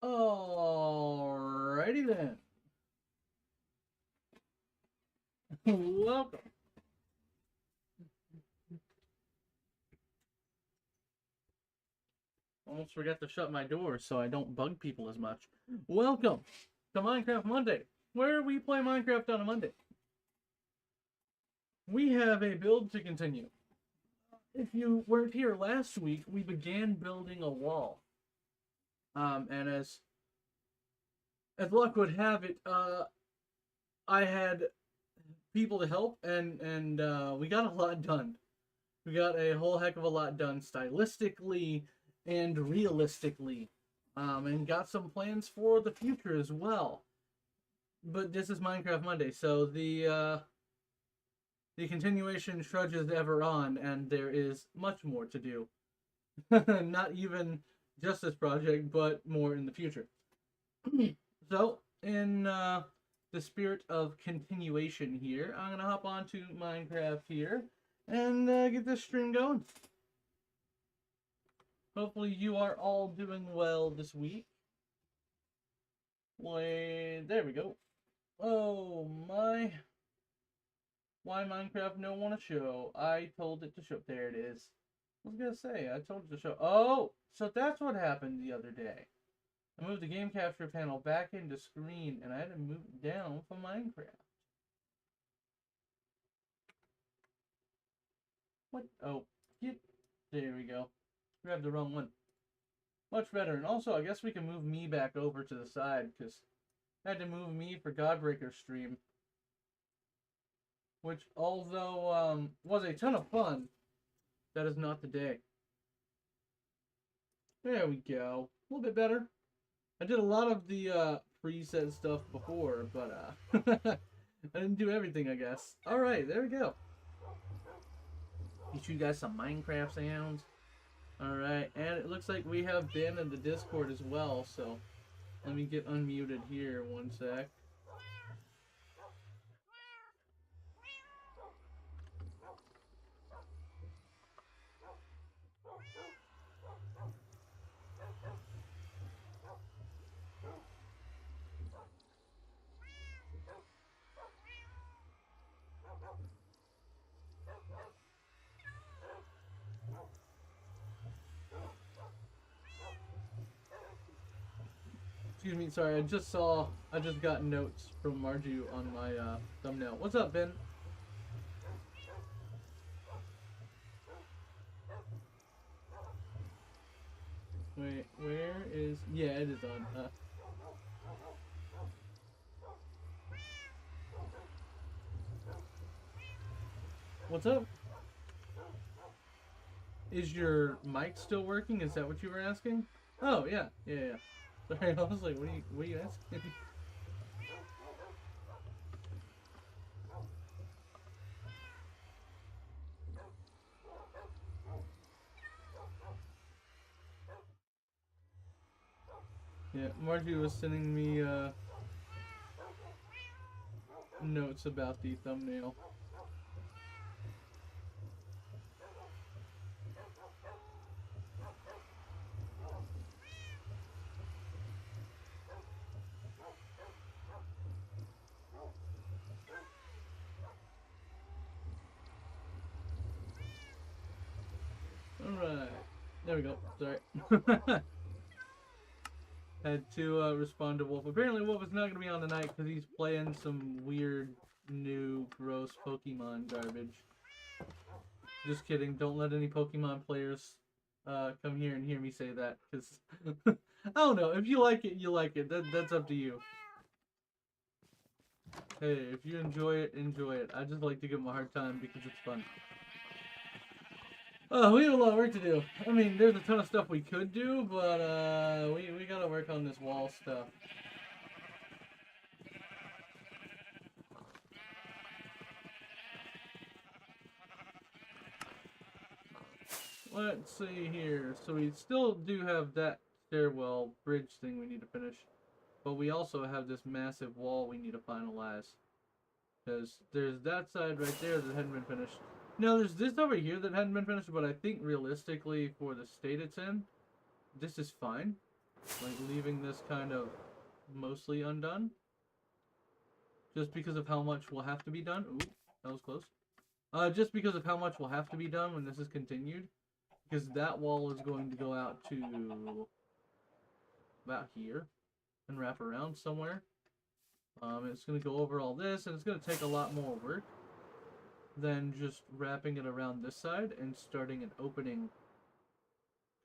Alrighty then. Welcome. Almost forgot to shut my door so I don't bug people as much. Welcome to Minecraft Monday, where we play Minecraft on a Monday. We have a build to continue. If you weren't here last week, we began building a wall. And as luck would have it, I had people to help, and we got a lot done. We got a whole heck of a lot done stylistically and realistically, and got some plans for the future as well. But this is Minecraft Monday, so the continuation trudges ever on, and there is much more to do. Not even just this project, but more in the future. So, in the spirit of continuation here, I'm going to hop onto Minecraft here and get this stream going. Hopefully you are all doing well this week. Wait, there we go. Oh my. Why Minecraft no want to show? I told it to show. There it is. I was going to say, I told it to show. Oh, so that's what happened the other day. I moved the game capture panel back into screen, and I had to move it down from Minecraft. What? Oh, there we go. Grabbed the wrong one. Much better. And also, I guess we can move me back over to the side, because I had to move me for Godbreaker's stream. Which, although, was a ton of fun, that is not the day. There we go. A little bit better. I did a lot of the preset stuff before, but I didn't do everything, I guess. Alright, there we go. Teach you guys some Minecraft sounds. Alright, and it looks like we have Ben in the Discord as well, so let me get unmuted here one sec. Excuse me, sorry, I just got notes from Marju on my thumbnail. What's up, Ben? Wait, where is... Yeah, it is on. What's up? Is your mic still working? Is that what you were asking? Oh, yeah. Sorry, I was like, what are you asking? Yeah, Margie was sending me notes about the thumbnail. Alright, there we go, sorry. Had to respond to Wolf. Apparently Wolf is not going to be on tonight because he's playing some weird, new, gross Pokemon garbage. Just kidding, don't let any Pokemon players come here and hear me say that, because I don't know, if you like it, you like it. That's up to you. Hey, if you enjoy it, enjoy it. I just like to give them a hard time because it's fun. We have a lot of work to do. I mean, there's a ton of stuff we could do, but we gotta work on this wall stuff. Let's see here. So we still do have that stairwell bridge thing we need to finish, but we also have this massive wall we need to finalize. Because there's that side right there that hadn't been finished. Now, there's this over here that hadn't been finished, but I think realistically, for the state it's in, this is fine. like leaving this kind of mostly undone, just because of how much will have to be done. Ooh, that was close. Just because of how much will have to be done when this is continued, because that wall is going to go out to about here and wrap around somewhere. It's going to go over all this, and it's going to take a lot more work than just wrapping it around this side and starting an opening,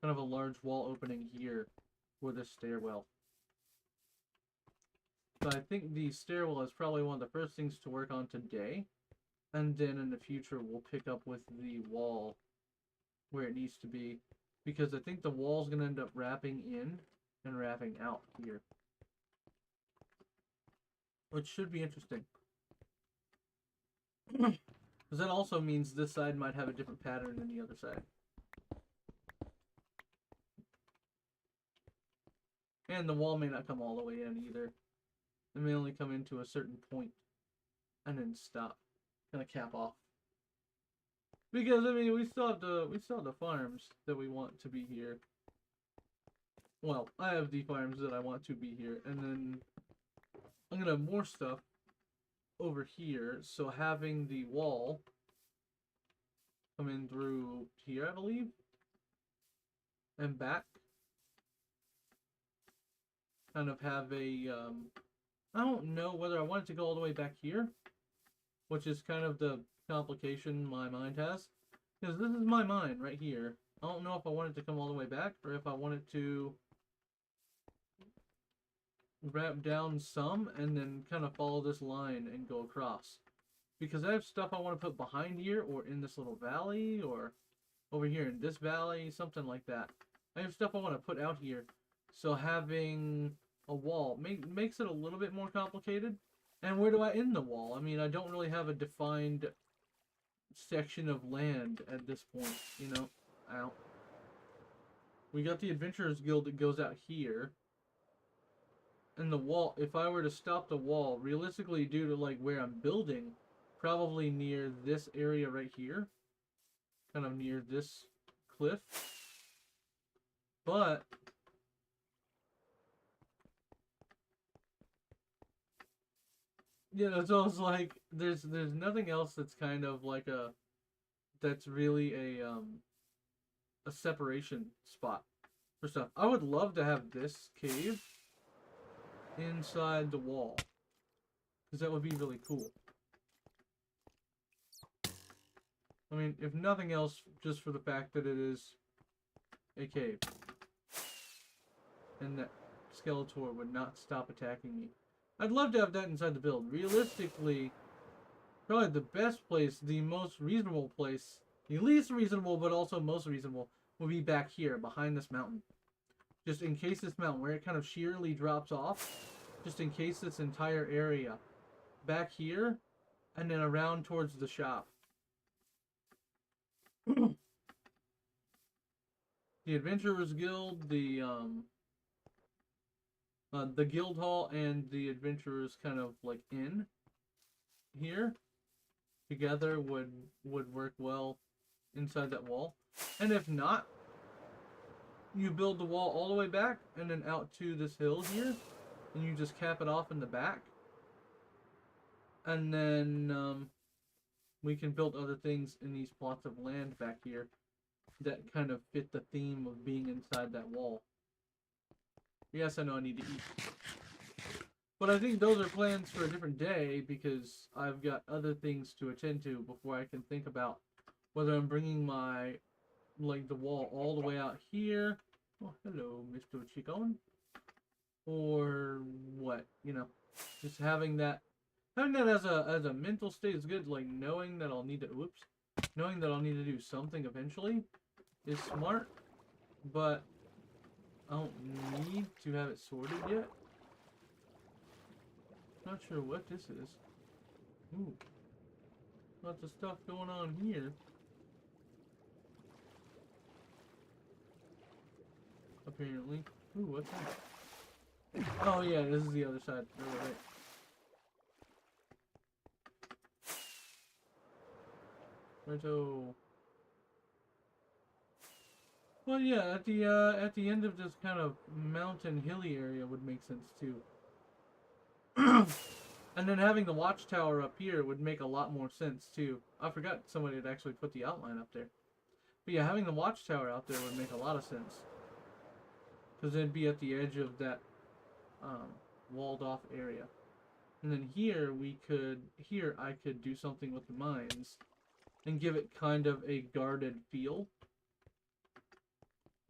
kind of a large wall opening here for this stairwell. So I think the stairwell is probably one of the first things to work on today, and then in the future we'll pick up with the wall where it needs to be, because I think the wall's going to end up wrapping in and wrapping out here, which should be interesting. Because that also means this side might have a different pattern than the other side. And the wall may not come all the way in either. It may only come into a certain point and then stop, kind of cap off. Because I mean, we still have the farms that we want to be here. Well, I have the farms that I want to be here, and then I'm gonna have more stuff over here. So having the wall come in through here, I believe, and back, kind of have a I don't know whether I want it to go all the way back here, which is kind of the complication my mind has, because this is my mind right here. I don't know if I want it to come all the way back or if I want it to wrap down some and then kind of follow this line and go across, because I have stuff I want to put behind here or in this little valley or over here in this valley, something like that. I have stuff I want to put out here, so having a wall makes it a little bit more complicated. And where do I end the wall? I mean, I don't really have a defined section of land at this point, you know. Ow. We got the Adventurers Guild that goes out here. And the wall, if I were to stop the wall, realistically, due to like where I'm building, probably near this area right here. Kind of near this cliff. But yeah, it's almost like there's nothing else that's kind of like that's really a separation spot for stuff. I would love to have this cave inside the wall, because that would be really cool. I mean, if nothing else, just for the fact that it is a cave, and that Skeletor would not stop attacking me. I'd love to have that inside the build. Realistically, probably the best place, the most reasonable place, the least reasonable but also most reasonable, would be back here, behind this mountain. Just in case this mountain, where it kind of sheerly drops off, just in case this entire area, back here, and then around towards the shop. The Adventurers Guild, the Guild Hall, and the Adventurers kind of like in here together would work well inside that wall. And if not, you build the wall all the way back and then out to this hill here, and you just cap it off in the back, and then we can build other things in these plots of land back here that kind of fit the theme of being inside that wall. Yes, I know I need to eat. But I think those are plans for a different day, because I've got other things to attend to before I can think about whether I'm bringing my, like, the wall all the way out here. Oh, hello, Mr. Chicon. Or what, you know. Just having that as a mental state is good, like knowing that I'll need to, knowing that I'll need to do something eventually is smart, but I don't need to have it sorted yet. Not sure what this is. Ooh. Lots of stuff going on here. Apparently. Ooh, what's that? Oh yeah, this is the other side. Right. Righto. Well, yeah, at the end of this kind of mountain hilly area would make sense too. And then having the watchtower up here would make a lot more sense too. I forgot somebody had actually put the outline up there. But yeah, having the watchtower out there would make a lot of sense. Because it'd be at the edge of that walled off area. And then here I could do something with the mines and give it kind of a guarded feel.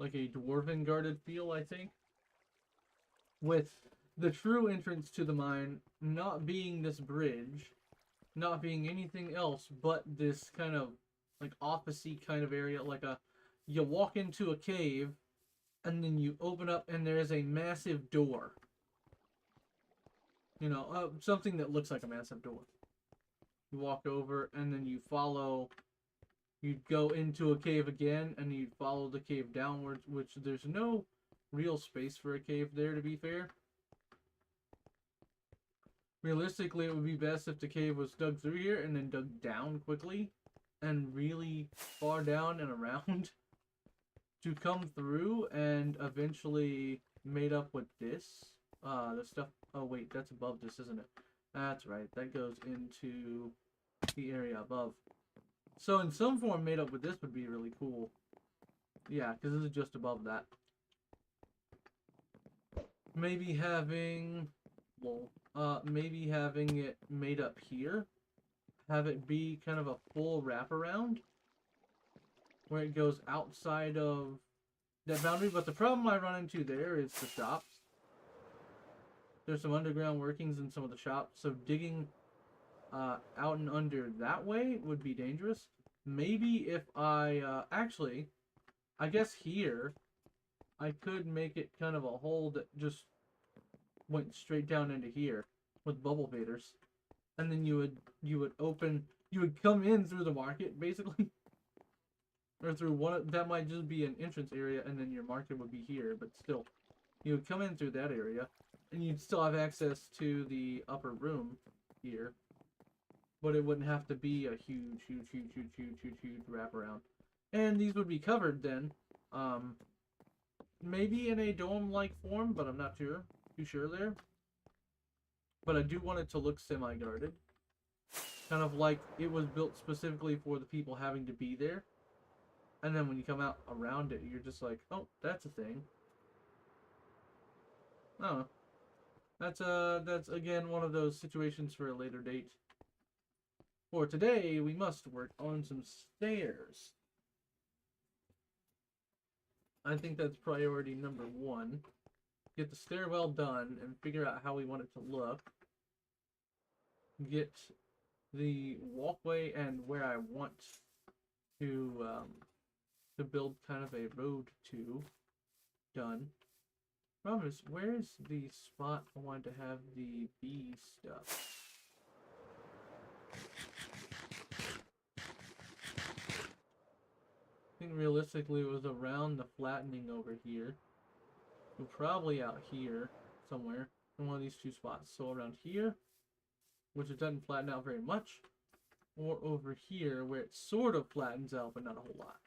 Like a dwarven guarded feel, I think. With the true entrance to the mine not being this bridge, not being anything else but this kind of like office-y kind of area, like you walk into a cave and then you open up and there is a massive door. You know, something that looks like a massive door. You walk over and then you go into a cave again and you follow the cave downwards, which there's no real space for a cave there, to be fair. Realistically, it would be best if the cave was dug through here and then dug down quickly and really far down and around to come through and eventually made up with this. The stuff. Oh, wait, that's above this, isn't it? That's right. That goes into the area above. So in some form, made up with this would be really cool. Yeah, because this is just above that. Maybe having... Well, maybe having it made up here. Have it be kind of a full wraparound. Where it goes outside of that boundary. But the problem I run into there is the shops. There's some underground workings in some of the shops. So digging out and under that way would be dangerous. Maybe if I... actually, I guess here I could make it kind of a hole that just went straight down into here with bubble faders, and then you would come in through the market basically, or through that might just be an entrance area, and then your market would be here, but still you would come in through that area and you'd still have access to the upper room here, but it wouldn't have to be a huge wraparound. And these would be covered then, maybe in a dome-like form, but I'm not too sure there. But I do want it to look semi-guarded. Kind of like it was built specifically for the people having to be there. And then when you come out around it, you're just like, oh, that's a thing. I don't know. That's again one of those situations for a later date. For today, we must work on some stairs. I think that's priority number 1. Get the stairwell done and figure out how we want it to look. Get the walkway and where I want to build kind of a road to done. Problem is, where's the spot I wanted to have the bee stuff? I think realistically it was around the flattening over here. We're probably out here somewhere in one of these two spots. So around here, which it doesn't flatten out very much, or over here where it sort of flattens out but not a whole lot.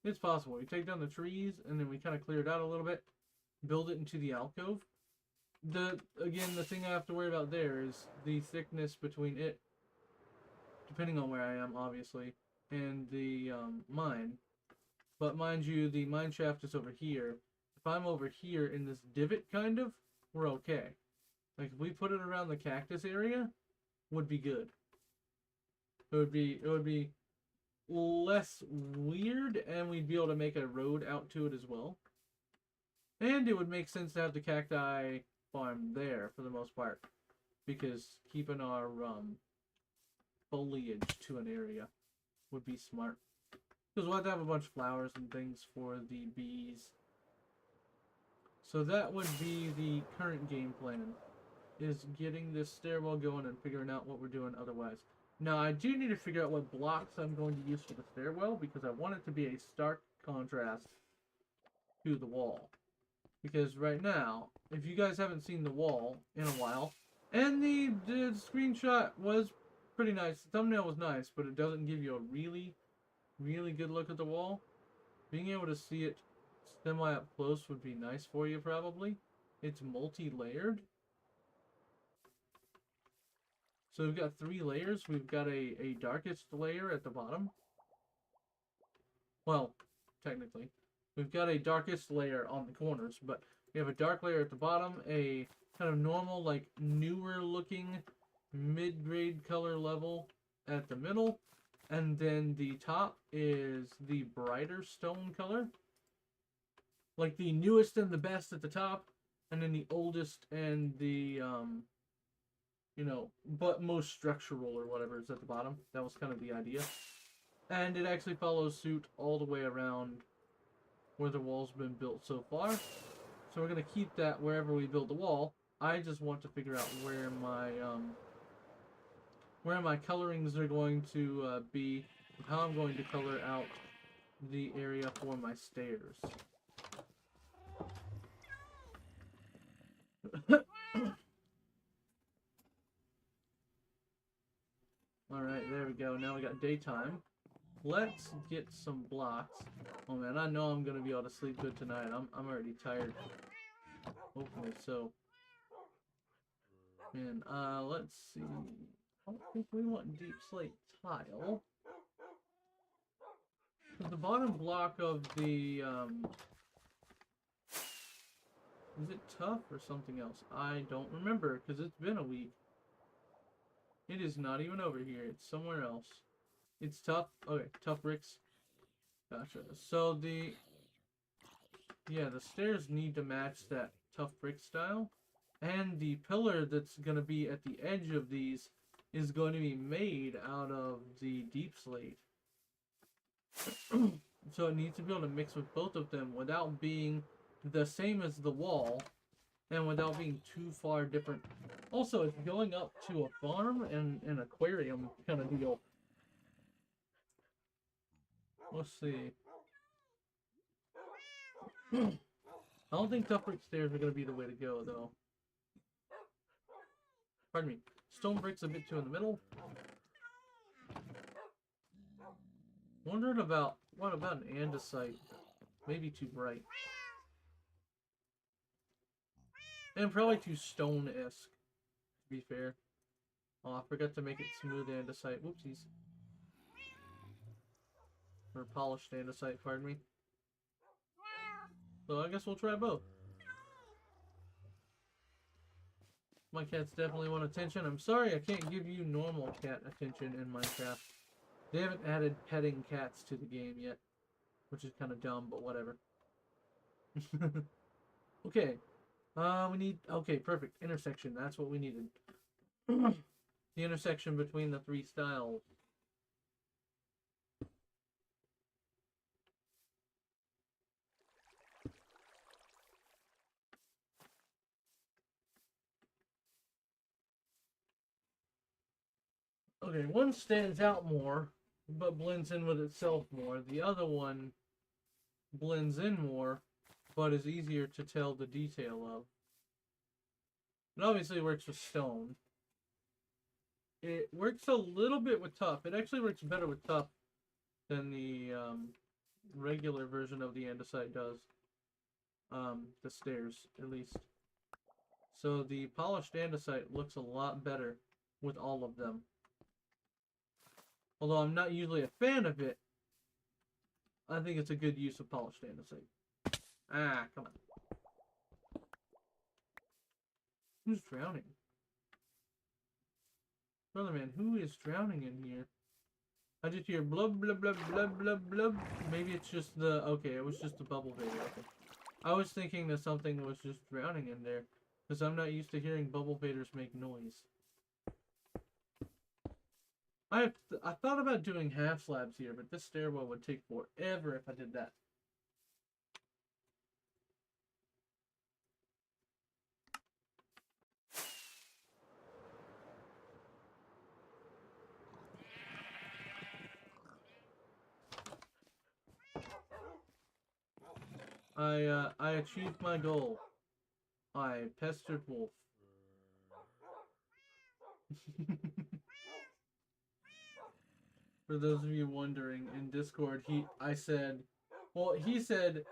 It's possible. We take down the trees and then we kind of clear it out a little bit, build it into the alcove. Again, the thing I have to worry about there is the thickness between it, depending on where I am, obviously, and the mine. But mind you, the mine shaft is over here. If I'm over here in this divot, kind of, we're okay. Like, if we put it around the cactus area, would be good. It would be less weird, and we'd be able to make a road out to it as well. And it would make sense to have the cacti farm there, for the most part. Because keeping our foliage to an area would be smart. Because we'll have to have a bunch of flowers and things for the bees. So that would be the current game plan. Is getting this stairwell going and figuring out what we're doing otherwise. Now I do need to figure out what blocks I'm going to use for the stairwell, because I want it to be a stark contrast to the wall. Because right now, if you guys haven't seen the wall in a while, and the screenshot was pretty nice, the thumbnail was nice, but it doesn't give you a really good look at the wall. being able to see it semi up close would be nice for you probably. It's multi-layered. So we've got 3 layers. We've got a darkest layer at the bottom. Well, technically. We've got a darkest layer on the corners, but we have a dark layer at the bottom, a kind of normal, like, newer looking mid-grade color level at the middle, and then the top is the brighter stone color. Like the newest and the best at the top, and then the oldest and the, you know, but most structural or whatever is at the bottom. That was kind of the idea. And it actually follows suit all the way around where the wall's been built so far. So we're going to keep that wherever we build the wall. I just want to figure out where my colorings are going to be, how I'm going to color out the area for my stairs. Alright, there we go. Now we got daytime. Let's get some blocks. Oh man, I know I'm gonna be able to sleep good tonight. I'm already tired. Hopefully so. And let's see. I don't think we want deep slate tile. The bottom block of the is it tough or something else? I don't remember because it's been a week. It is not even over here. It's somewhere else. It's tough. Okay, tough bricks. Gotcha. So the stairs need to match that tough brick style. And the pillar that's going to be at the edge of these is going to be made out of the deep slate. So it needs to be able to mix with both of them without being the same as the wall and without being too far different. Also, it's going up to a farm and an aquarium kind of deal. Let's see. I don't think tough brick stairs are going to be the way to go, though. Pardon me. Stone bricks a bit too in the middle. Wondering about, what about an andesite? Maybe too bright. And probably too stone-esque, to be fair. Oh, I forgot to make it smooth andesite. Whoopsies. Or polished andesite, pardon me. So I guess we'll try both. My cats definitely want attention. I'm sorry I can't give you normal cat attention in Minecraft. They haven't added petting cats to the game yet. Which is kind of dumb, but whatever. Okay. We need... Okay, perfect. Intersection. That's what we needed. The intersection between the 3 styles. Okay, one stands out more, but blends in with itself more. The other one blends in more, but is easier to tell the detail of. It obviously works with stone. It works a little bit with tough. It actually works better with tough than the regular version of the andesite does. The stairs, at least. So the polished andesite looks a lot better with all of them. Although I'm not usually a fan of it, I think it's a good use of polished andesite. Ah, come on. Who's drowning? Brother man, who is drowning in here? I just hear blub blub blub blub blub blub. Maybe it's just the... Okay, it was just the bubble vader. Okay. I was thinking that something was just drowning in there. Because I'm not used to hearing bubble vaders make noise. I thought about doing half slabs here, but this stairwell would take forever if I did that. I achieved my goal. I pestered wolf. For those of you wondering, in Discord, I said, Well, he said,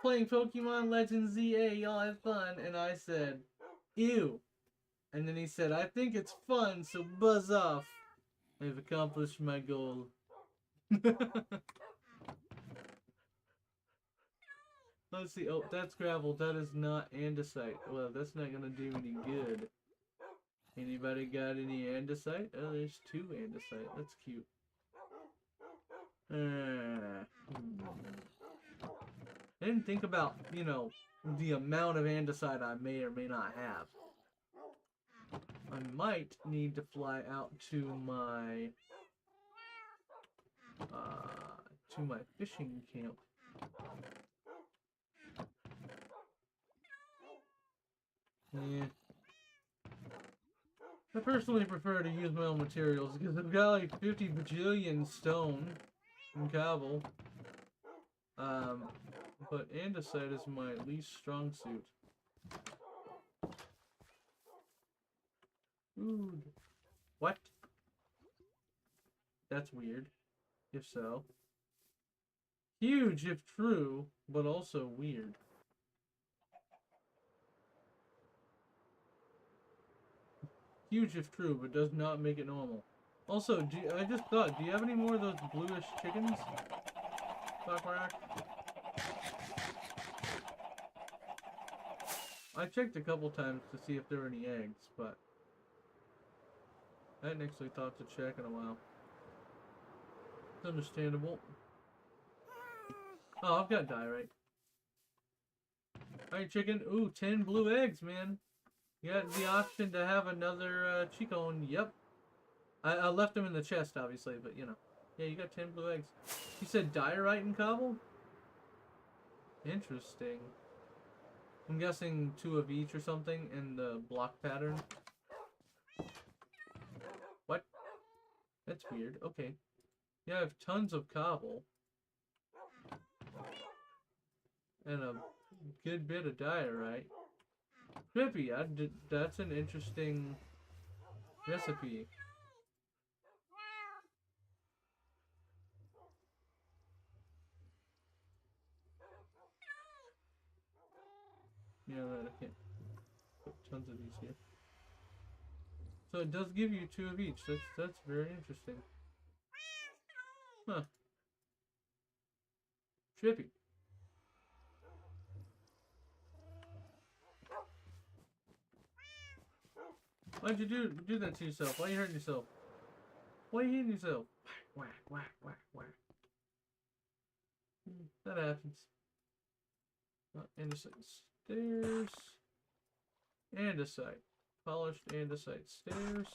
playing Pokemon Legends ZA, y'all have fun. And I said, ew. And then he said, I think it's fun, so buzz off. I've accomplished my goal. Let's see. Oh, that's gravel. That is not andesite. Well, that's not gonna do any good. Anybody got any andesite? Oh, there's 2 andesite. That's cute. I didn't think about, you know, the amount of andesite I may or may not have. I might need to fly out to my fishing camp. Yeah. I personally prefer to use my own materials because I've got like 50 bajillion stone and cobble. But andesite is my least strong suit. Ooh. What? That's weird. If so. Huge if true, but also weird. Huge if true, but does not make it normal. Also, I just thought, do you have any more of those bluish chickens? Blackrock? I checked a couple times to see if there were any eggs, but I hadn't actually thought to check in a while. It's understandable. Oh, I've got diorite. Alright, chicken. Ooh, 10 blue eggs, man. You got the option to have another Chicone. Yep. I left them in the chest, obviously, but you know. Yeah, you got 10 blue eggs. You said diorite and cobble? Interesting. I'm guessing 2 of each or something in the block pattern. What? That's weird. Okay. Yeah, I have tons of cobble. And a good bit of diorite. Trippy, that's an interesting recipe. Yeah, right, I can't put tons of these here. So it does give you 2 of each. That's very interesting. Huh. Trippy. Why'd you do that to yourself? Why are you hurting yourself? Why are you hitting yourself? Whack, whack, whack, whack. That happens. Andesite stairs. Andesite. Polished andesite stairs.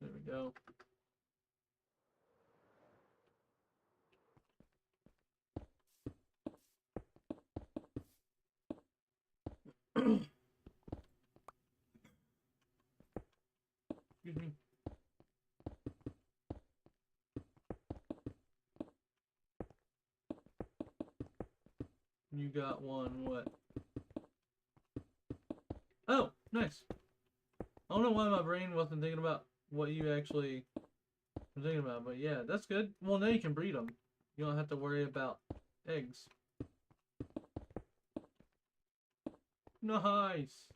There we go. Excuse me. You got one, what? Oh, nice. I don't know why my brain wasn't thinking about what you actually were thinking about, but yeah, that's good. Well, now you can breed them. You don't have to worry about eggs. Nice.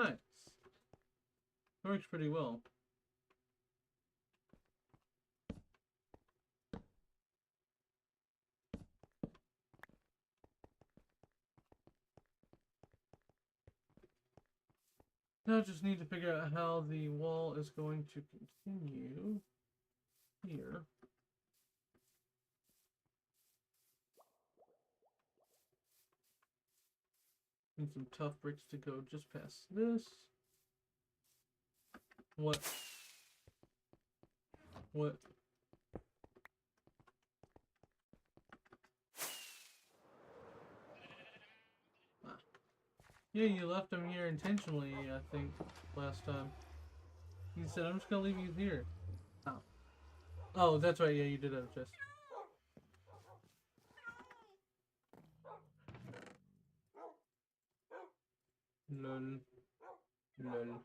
Nice. Works pretty well. Now I just need to figure out how the wall is going to continue here. Need some tough bricks to go just past this. What? What? Ah. Yeah, you left them here intentionally, I think, last time. You said, I'm just gonna leave you here. Oh. Oh, that's right, yeah, you did have a chest. Lol. Lol.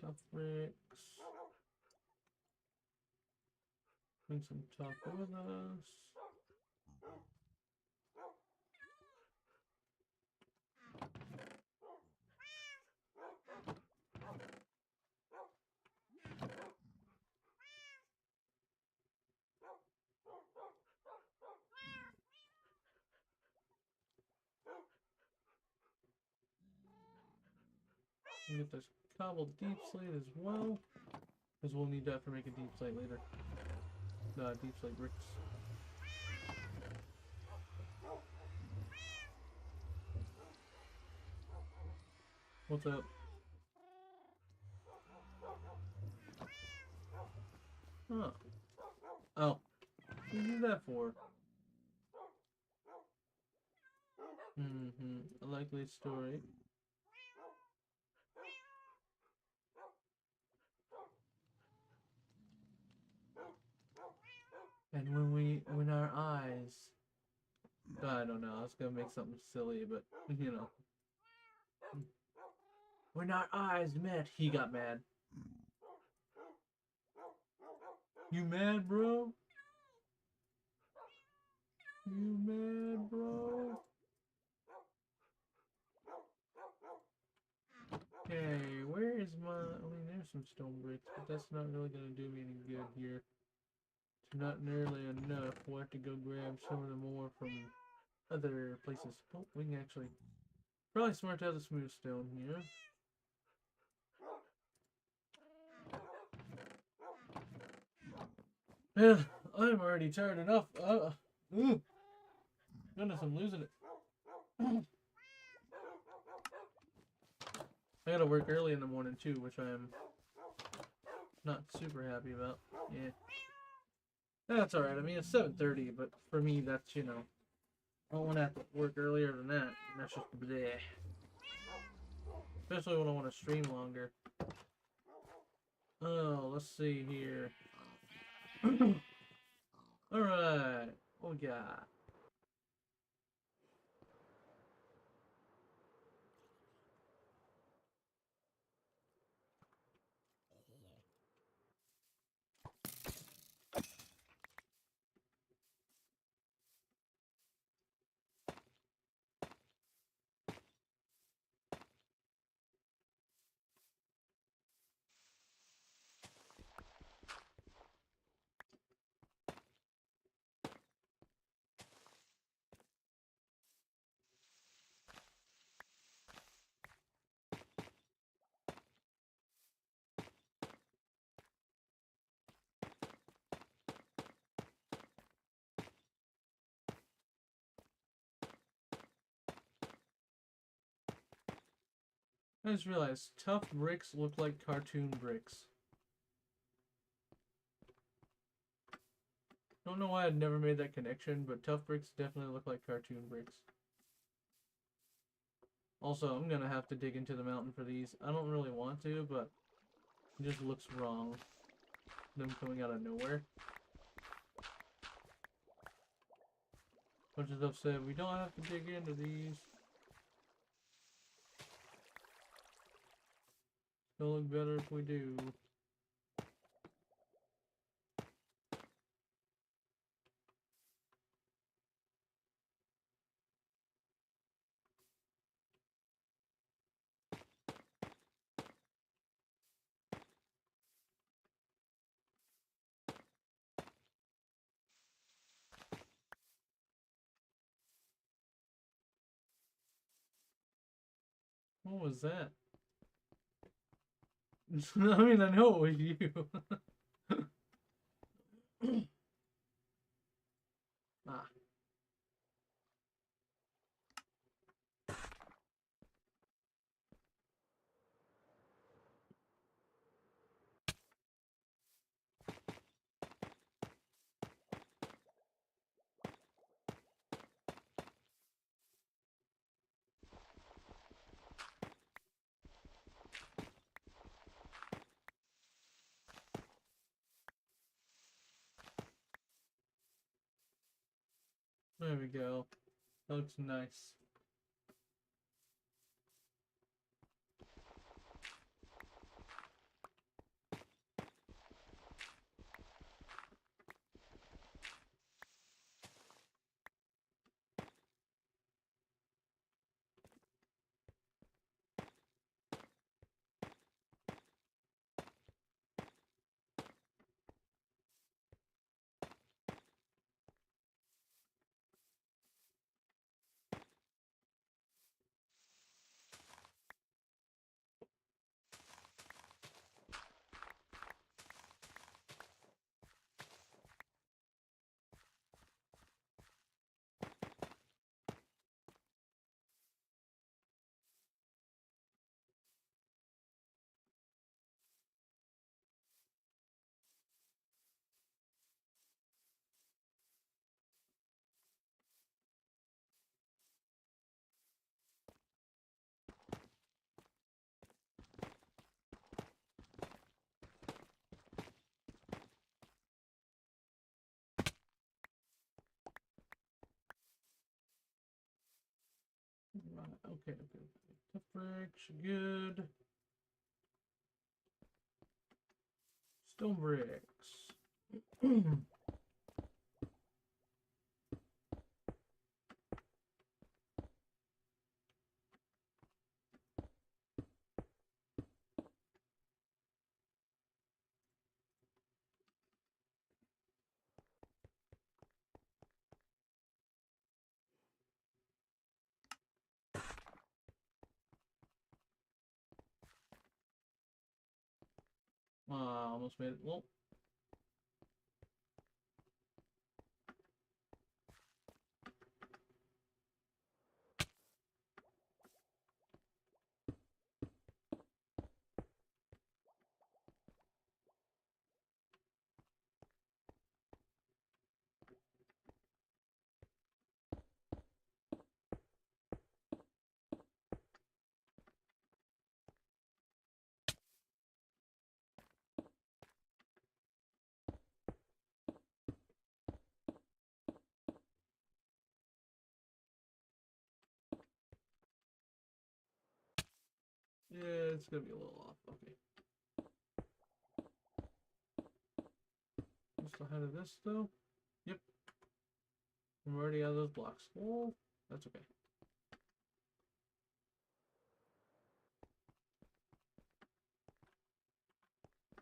Tough bricks. Bring some tough with us. Get this cobbled deep slate as well, because we'll need that for making deep slate later. Deep slate bricks. What's up? Huh. Oh. What did you do that for? A likely story. And when our eyes... I don't know, I was gonna make something silly, but, you know. When our eyes met, he got mad. You mad, bro? You mad, bro? Okay, where is my... I mean, there's some stone bricks, but that's not really gonna do me any good here. It's not nearly enough. We'll have to go grab some of the more from other places. Oh, we can actually... Probably smart to have the smooth stone here. Yeah, I'm already tired enough. Goodness, I'm losing it. I gotta work early in the morning too, which I am not super happy about. Yeah. That's alright. I mean, it's 7:30, but for me, that's, you know, I don't want to have to work earlier than that. That's just bleh. Especially when I want to stream longer. Oh, let's see here. Alright. What we got? I just realized tough bricks look like cartoon bricks. Don't know why I'd never made that connection, but tough bricks definitely look like cartoon bricks. Also, I'm gonna have to dig into the mountain for these. I don't really want to, but it just looks wrong. Them coming out of nowhere. Bunch of stuff said we don't have to dig into these. It'll look better if we do. What was that? I mean, I know it was you. Ah. There we go. That looks nice. Right, okay. Tough bricks, good. Stone bricks. Almost made it. Well, yeah, it's gonna be a little off. Okay. Just ahead of this though. Yep. I'm already out of those blocks. Oh, that's okay.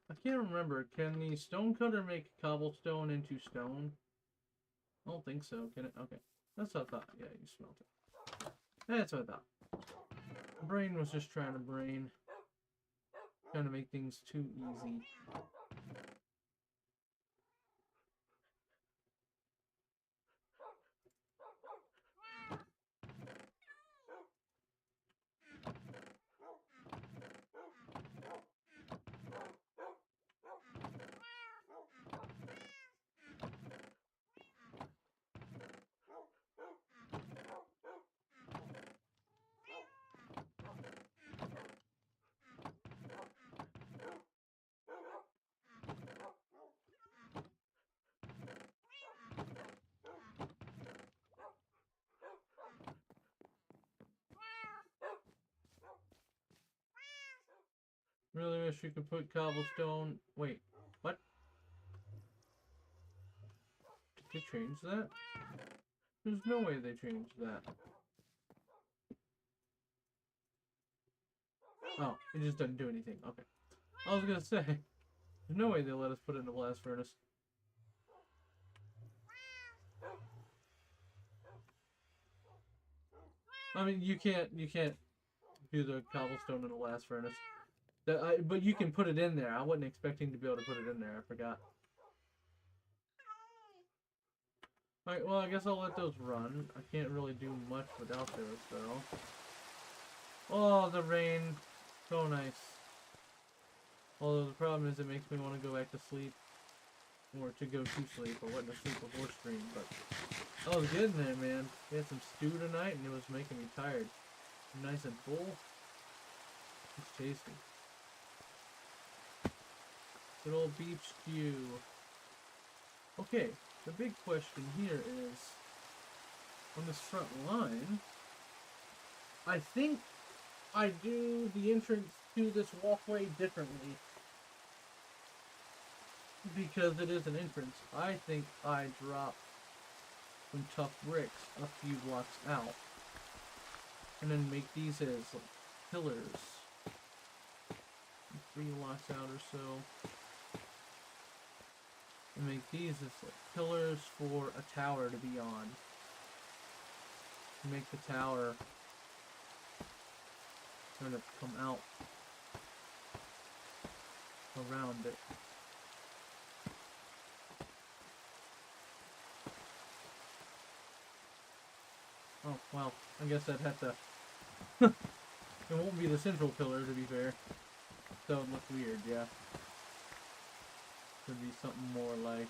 I can't remember. Can the stone cutter make cobblestone into stone? I don't think so. Can it? Okay. That's what I thought. Yeah, you smelt it. That's what I thought. My brain was just trying to make things too easy. Really wish we could put cobblestone. Wait, what? Did they change that? There's no way they changed that. Oh, it just doesn't do anything. Okay. I was gonna say, there's no way they let us put it in a blast furnace. I mean, you can't do the cobblestone in the last furnace. But you can put it in there. I wasn't expecting to be able to put it in there. I forgot. Alright, well, I guess I'll let those run. I can't really do much without those, though. Oh, the rain. So nice. Although the problem is it makes me want to go back to sleep. Or to go to sleep. I wasn't asleep before stream, but I was getting there, man. We had some stew tonight, and it was making me tired. Nice and full. It's tasty. Good old beef stew. Okay, the big question here is, on this front line, I think I do the entrance to this walkway differently. Because it is an entrance. I think I drop some tough bricks a few blocks out. And then make these as like, pillars. 3 blocks out or so. And make these as like, pillars for a tower to be on. Make the tower kind of come out around it. Oh, well, I guess I'd have to... It won't be the central pillar, to be fair. That would look weird, yeah. Could be something more like...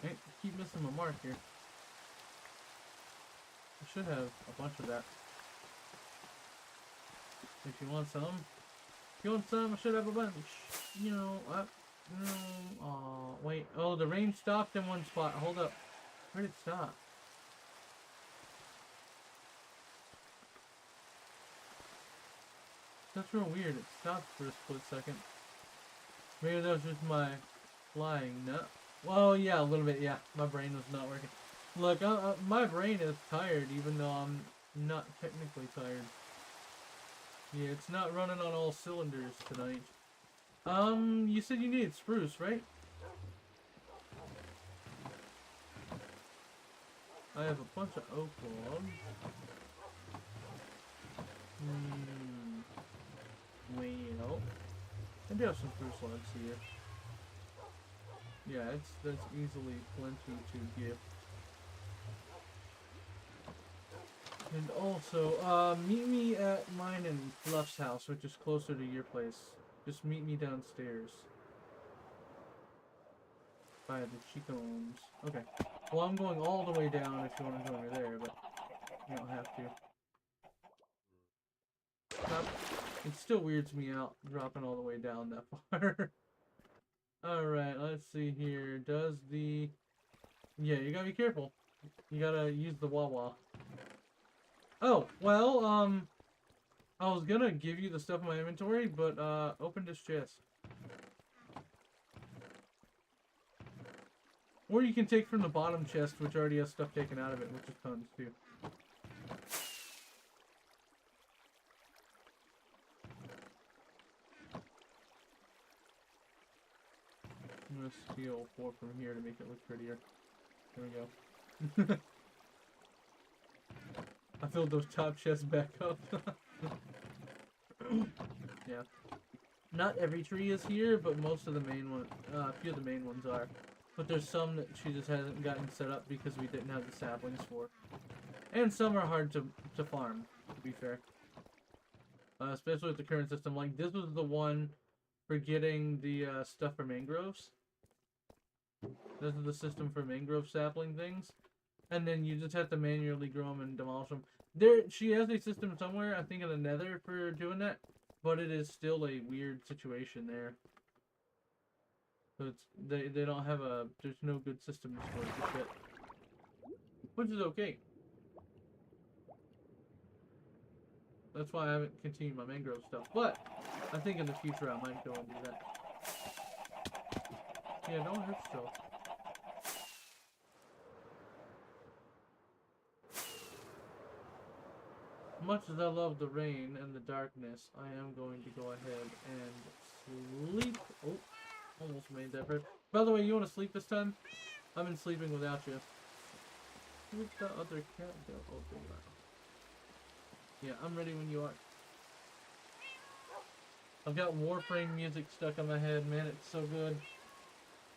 Hey, keep missing my mark here. I should have a bunch of that. If you want some. If you want some, I should have a bunch. You know, wait. Oh, the rain stopped in one spot. Hold up. Where did it stop? That's real weird. It stopped for a split second. Maybe that was just my flying nut. Well, yeah, a little bit, yeah. My brain was not working. Look, my brain is tired, even though I'm not technically tired. Yeah, it's not running on all cylinders tonight. You said you needed spruce, right? I have a bunch of oak logs. Well, I do have some spruce logs here. Yeah, that's easily plenty to give. And also, meet me at mine and Fluff's house, which is closer to your place. Just meet me downstairs. By the Chicones. Okay. Well, I'm going all the way down if you want to join me there, but you don't have to. It still weirds me out dropping all the way down that far. Alright, let's see here. Does the... Yeah, you gotta be careful. You gotta use the wah-wah. Oh, well, I was gonna give you the stuff in my inventory, but, open this chest. Or you can take from the bottom chest, which already has stuff taken out of it, which is tons, too. I'm gonna steal 4 from here to make it look prettier. There we go. I filled those top chests back up. Yeah. Not every tree is here, but most of the main ones, a few of the main ones are. But there's some that she just hasn't gotten set up because we didn't have the saplings for. And some are hard to farm, to be fair. Especially with the current system. Like, this was the one for getting the stuff for mangroves. This is the system for mangrove sapling things. And then you just have to manually grow them and demolish them. She has a system somewhere, I think in the nether, for doing that. But it is still a weird situation there. So it's, they don't have a, there's no good systems for it just yet. Which is okay. That's why I haven't continued my mangrove stuff. But, I think in the future I might go and do that. Yeah, don't hurt yourself. much as I love the rain and the darkness, I am going to go ahead and sleep. Oh, almost made that break. By the way, you want to sleep this time? I've been sleeping without you. Where'd the other cat go? Oh, there you are. Yeah, I'm ready when you are. I've got Warframe music stuck in my head, man. It's so good.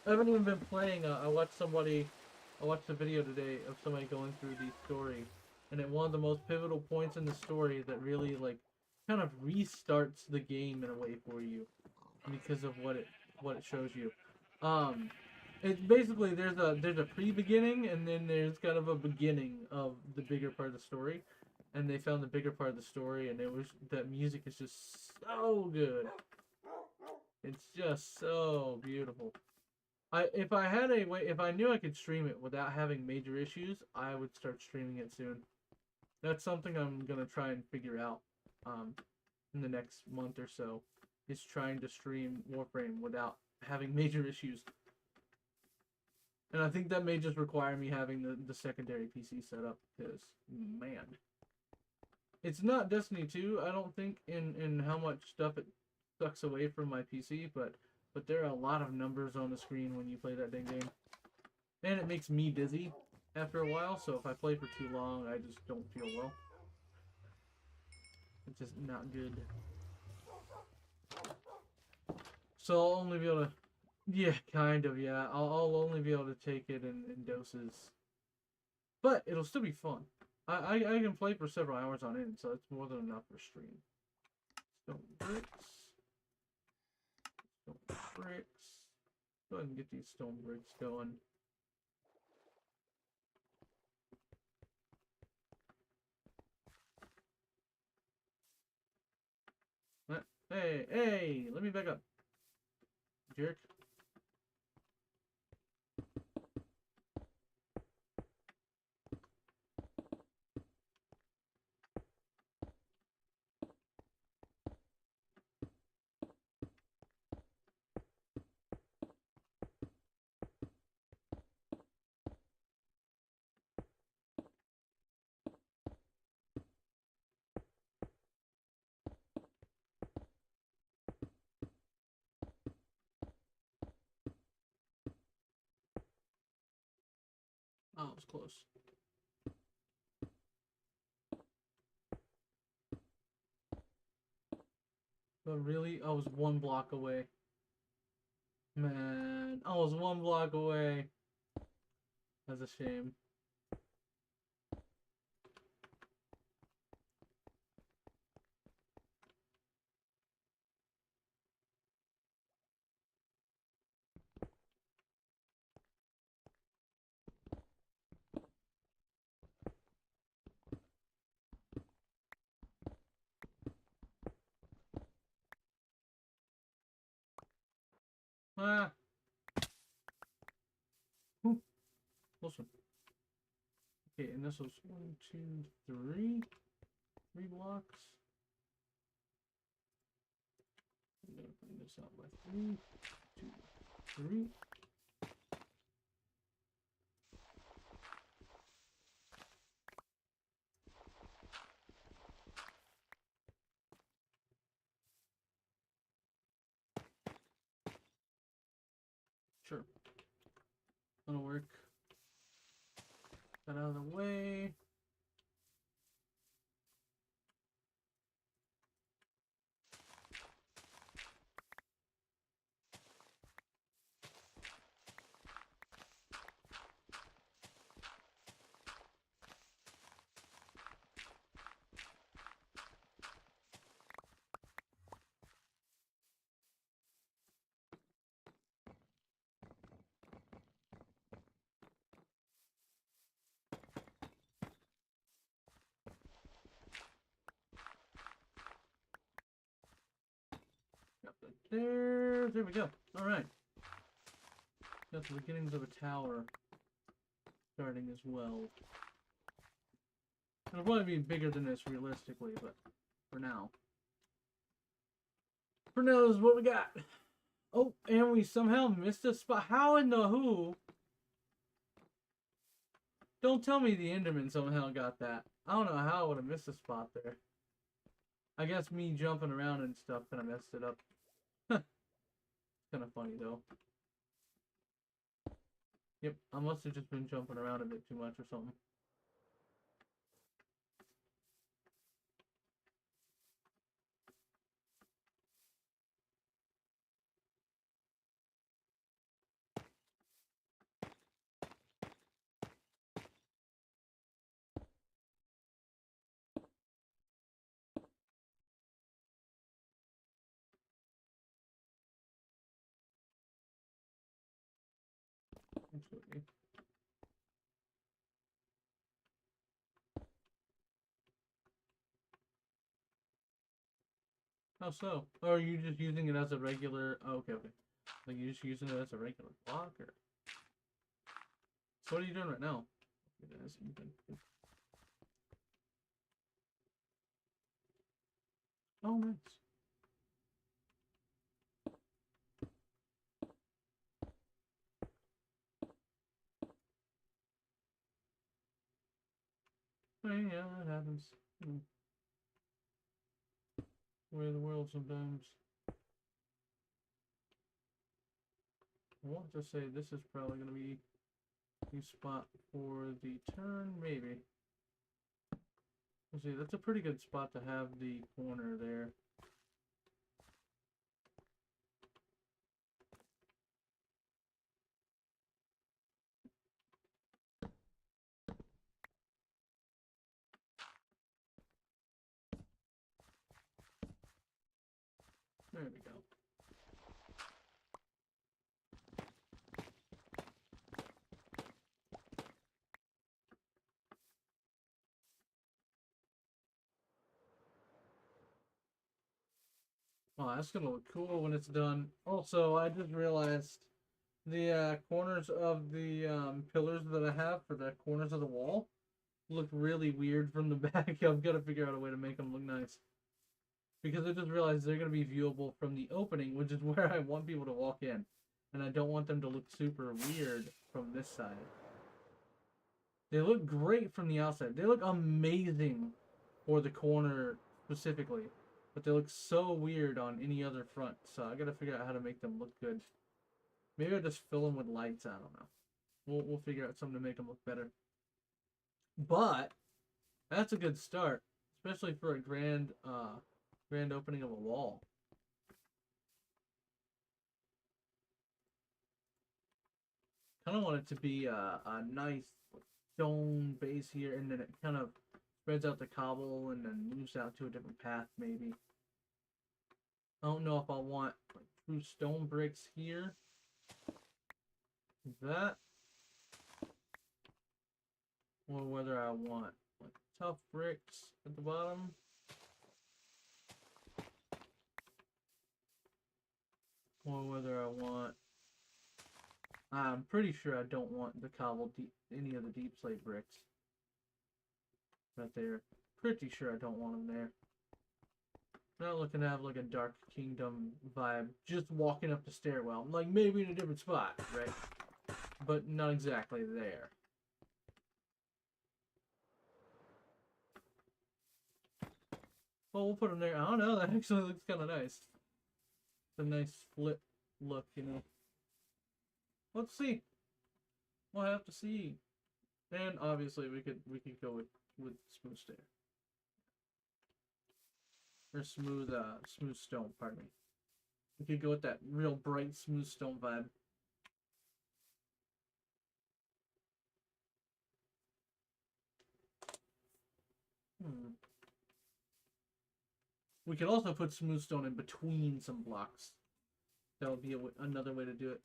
I haven't even been playing. I watched a video today of somebody going through the story, and at one of the most pivotal points in the story that really like kind of restarts the game in a way for you because of what it shows you. It's basically there's a pre-beginning and then there's kind of a beginning of the bigger part of the story, and they found the bigger part of the story, and that music is just so good. It's just so beautiful. If I knew I could stream it without having major issues, I would start streaming it soon. That's something I'm gonna try and figure out in the next month or so, is trying to stream Warframe without having major issues. And I think that may just require me having the secondary PC set up, because, man. It's not Destiny 2, I don't think, in how much stuff it sucks away from my PC, but there are a lot of numbers on the screen when you play that dang game. And it makes me dizzy after a while, so if I play for too long, I just don't feel well. It's just not good. So I'll only be able to... Yeah, kind of, yeah. I'll only be able to take it in doses. But it'll still be fun. I can play for several hours on end, so it's more than enough for stream. Stone bricks. Stone bricks. Go ahead and get these stone bricks going. Hey, let me back up. Jerk. Oh, it was close. But really, I was one block away. Man, I was one block away. That's a shame. Ah. Ooh, close one. Okay, and this was 1, 2, 3. 3 blocks. I'm gonna bring this out by 3, 2, 3. Sure. That'll work. Get out of the way. There we go. Alright. Got the beginnings of a tower starting as well. It'll probably be bigger than this realistically, but for now. For now, this is what we got. Oh, and we somehow missed a spot. How in the who? Don't tell me the Enderman somehow got that. I don't know how I would have missed a spot there. I guess me jumping around and stuff kind of messed it up. It's kind of funny though. Yep, I must have just been jumping around a bit too much or something. Absolutely. How so? Or are you just using it as a regular... Oh, okay, okay. Like you're just using it as a regular block, or... So what are you doing right now? Oh, nice. Oh, yeah, that happens. Way of the world sometimes. I want to say this is probably going to be the spot for the turn, maybe. Let's see, that's a pretty good spot to have the corner there. There we go. Oh, that's gonna look cool when it's done. Also, I just realized the corners of the pillars that I have for the corners of the wall look really weird from the back. I've got to figure out a way to make them look nice. Because I just realized they're going to be viewable from the opening, which is where I want people to walk in. And I don't want them to look super weird from this side. They look great from the outside. They look amazing for the corner specifically. But they look so weird on any other front. So I got to figure out how to make them look good. Maybe I'll just fill them with lights. I don't know. We'll figure out something to make them look better. But that's a good start, especially for a grand opening of a wall. Kind of want it to be a nice stone base here, and then it kind of spreads out the cobble and then moves out to a different path, maybe. I don't know if I want like true stone bricks here. That. Or whether I want like tough bricks at the bottom. Or whether I want... I'm pretty sure I don't want the cobble any of the deep slate bricks. Right there. Pretty sure I don't want them there. Not looking to have like a Dark Kingdom vibe. Just walking up the stairwell. Like maybe in a different spot, right? But not exactly there. Well, we'll put them there. I don't know. That actually looks kind of nice. It's a nice split look, you know. Let's see. We'll have to see. And obviously we could go with smooth stair. Or smooth stone, pardon me. We could go with that real bright smooth stone vibe. We could also put smooth stone in between some blocks. That would be another way to do it.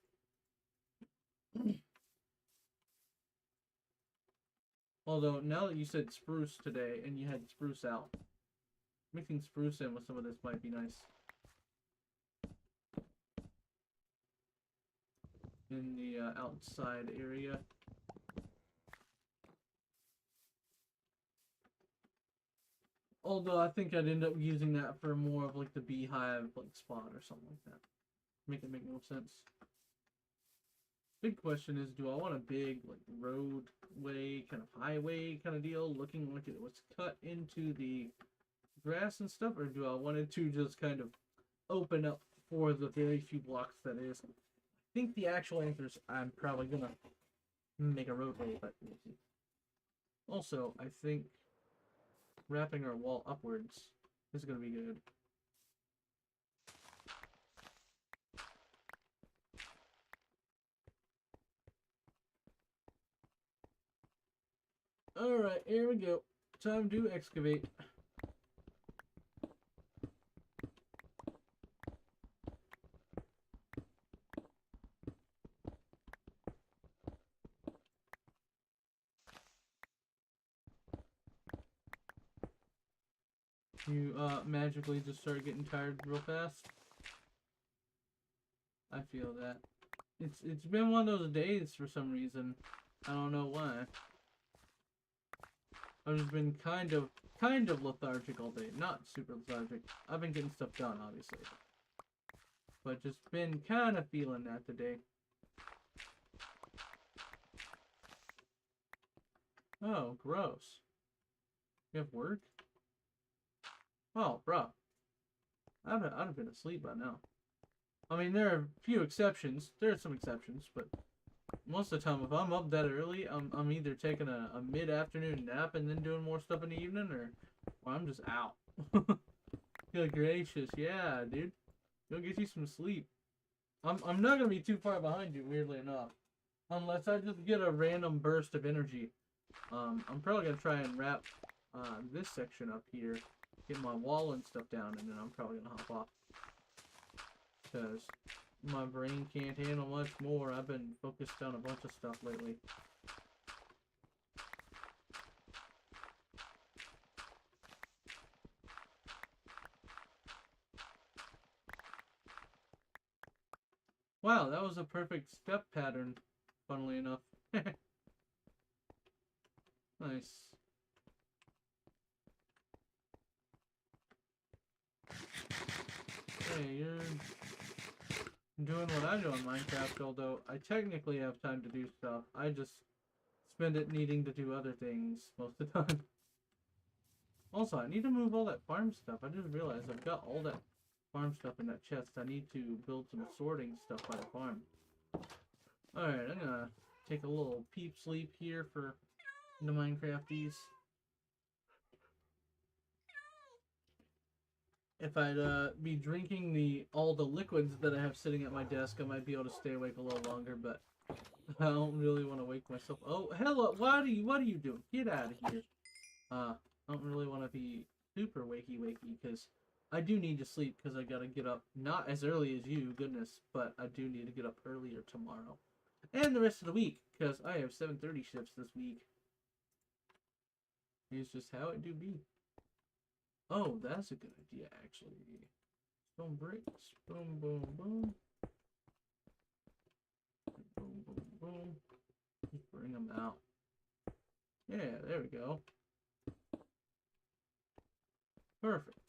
Although, now that you said spruce today, and you had spruce out, mixing spruce in with some of this might be nice. In the outside area. Although, I think I'd end up using that for more of like the beehive like spot or something like that. Make it make more sense. big question is, do I want a big like roadway kind of highway kind of deal, looking like it was cut into the grass and stuff, or do I want it to just kind of open up for the very few blocks that is? I think the actual answer is I'm probably gonna make a roadway, but we'll see. Also, I think wrapping our wall upwards is gonna be good. Alright, here we go. Time to excavate. You magically just start getting tired real fast. I feel that. It's been one of those days for some reason. I don't know why. I've just been kind of lethargic all day. Not super lethargic. I've been getting stuff done, obviously. But just been kind of feeling that today. Oh, gross. You have work? Oh, bro. I'd have been asleep by now. I mean, there are a few exceptions. There are some exceptions, but most of the time, if I'm up that early, I'm either taking a mid-afternoon nap and then doing more stuff in the evening, or I'm just out. Good gracious, yeah, dude. Go get you some sleep. I'm not gonna be too far behind you, weirdly enough, unless I just get a random burst of energy. I'm probably gonna try and wrap this section up here, get my wall and stuff down, and then I'm probably gonna hop off. Because my brain can't handle much more. I've been focused on a bunch of stuff lately. Wow, that was a perfect step pattern, funnily enough. Nice. Hey, you're doing what I do on Minecraft, although I technically have time to do stuff. I just spend it needing to do other things most of the time. Also, I need to move all that farm stuff. I just realized I've got all that farm stuff in that chest. I need to build some sorting stuff by the farm. Alright, I'm gonna take a little peep sleep here for the Minecrafties. If I'd be drinking all the liquids that I have sitting at my desk, I might be able to stay awake a little longer, but I don't really want to wake myself. Oh, hello! What are you doing? Get out of here! I don't really want to be super wakey because I do need to sleep because I gotta get up not as early as you, goodness, but I do need to get up earlier tomorrow and the rest of the week because I have 7:30 shifts this week. It's just how it do be. Oh, that's a good idea, actually. Stone bricks. Boom, boom, boom. Boom, boom, boom. Just bring them out. Yeah, there we go. Perfect.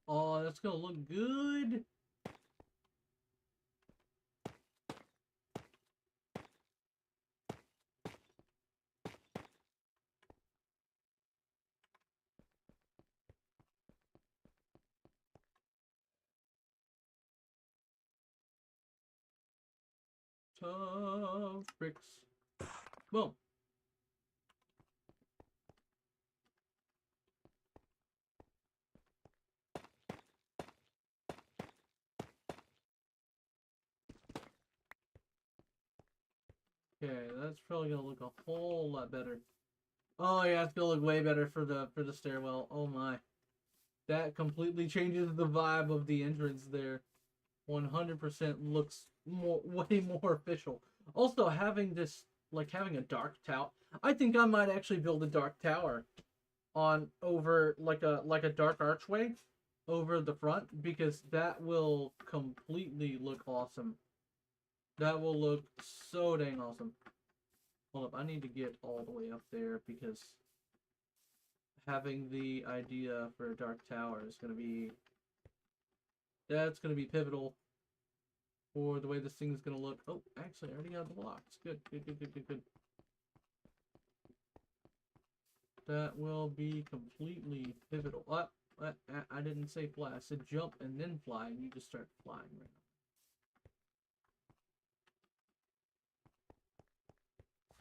Oh, that's gonna look good. Tough bricks. Boom. Okay, that's probably gonna look a whole lot better. Oh yeah, it's gonna look way better for the stairwell. Oh my. That completely changes the vibe of the entrance there. 100% looks way more official. Also, having this, like having a dark tower. I think I might actually build a dark tower on over like a dark archway over the front because that will completely look awesome. That will look so dang awesome. Hold up, I need to get all the way up there because having the idea for a dark tower is going to be, that's going to be pivotal for the way this thing is going to look. Oh, actually, I already got the blocks. Good, good, good, good, good, good. That will be completely pivotal. I didn't say fly. I said jump and then fly, and you just start flying right now.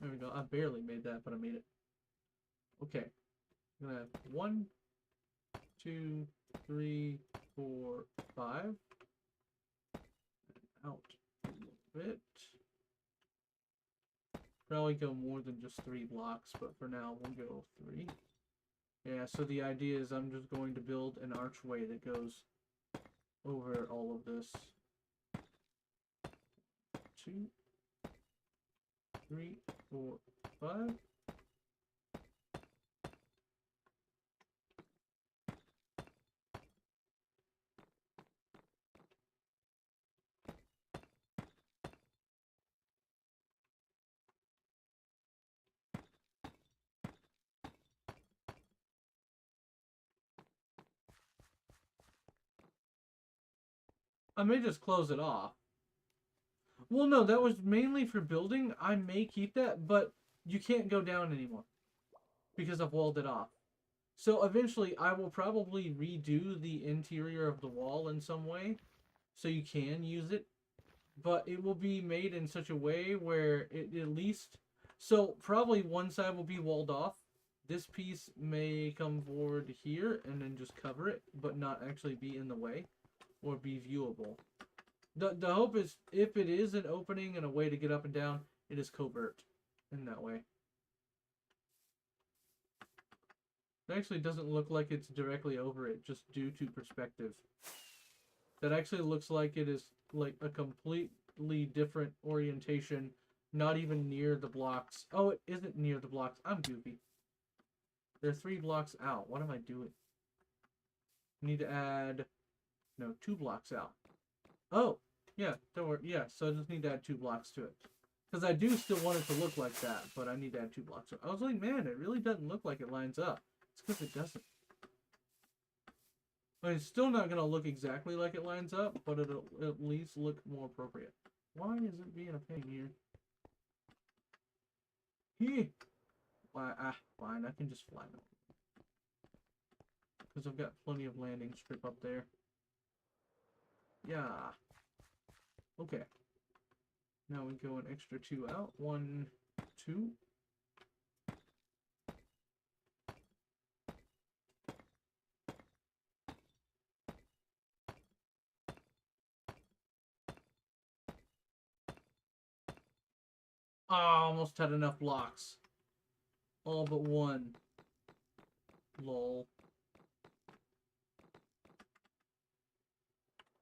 There we go. I barely made that, but I made it. Okay. I'm going to have 1, 2, 3, 4, 5. Out a little bit. Probably go more than just 3 blocks, but for now we'll go 3. Yeah, so the idea is I'm just going to build an archway that goes over all of this. 2, 3, 4, 5. I may just close it off. Well, no, that was mainly for building. I may keep that, but you can't go down anymore because I've walled it off. So eventually I will probably redo the interior of the wall in some way so you can use it, but it will be made in such a way where it at least, so probably one side will be walled off. This piece may come forward here and then just cover it, but not actually be in the way or be viewable. The hope is, if it is an opening and a way to get up and down, it is covert in that way. It actually doesn't look like it's directly over it, just due to perspective. That actually looks like it is like a completely different orientation, not even near the blocks. Oh, it isn't near the blocks. I'm goofy. They're 3 blocks out. What am I doing? Need to add, no, 2 blocks out. Oh, yeah, don't worry. Yeah, so I just need to add 2 blocks to it. Because I do still want it to look like that, but I need to add 2 blocks. I was like, man, it really doesn't look like it lines up. It's because it doesn't. I mean, it's still not going to look exactly like it lines up, but it'll at least look more appropriate. Why is it being a pain here? Here! Why, fine, I can just fly now. Because I've got plenty of landing strip up there. Yeah. Okay. Now we go an extra 2 out. 1, 2. Ah, almost had enough blocks. All but 1. Lol.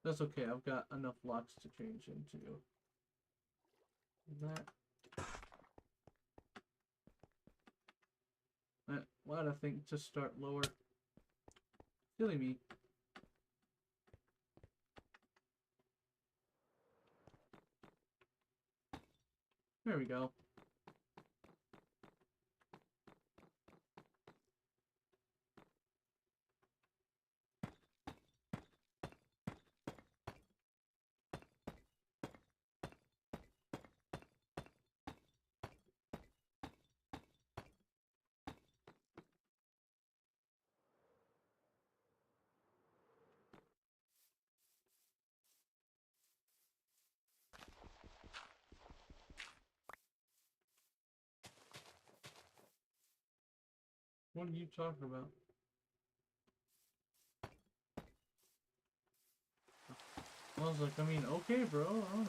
That's okay, I've got enough blocks to change into that. Why'd I think to start lower? Silly me. There we go. What are you talking about? I was like, I mean, okay, bro. I don't know.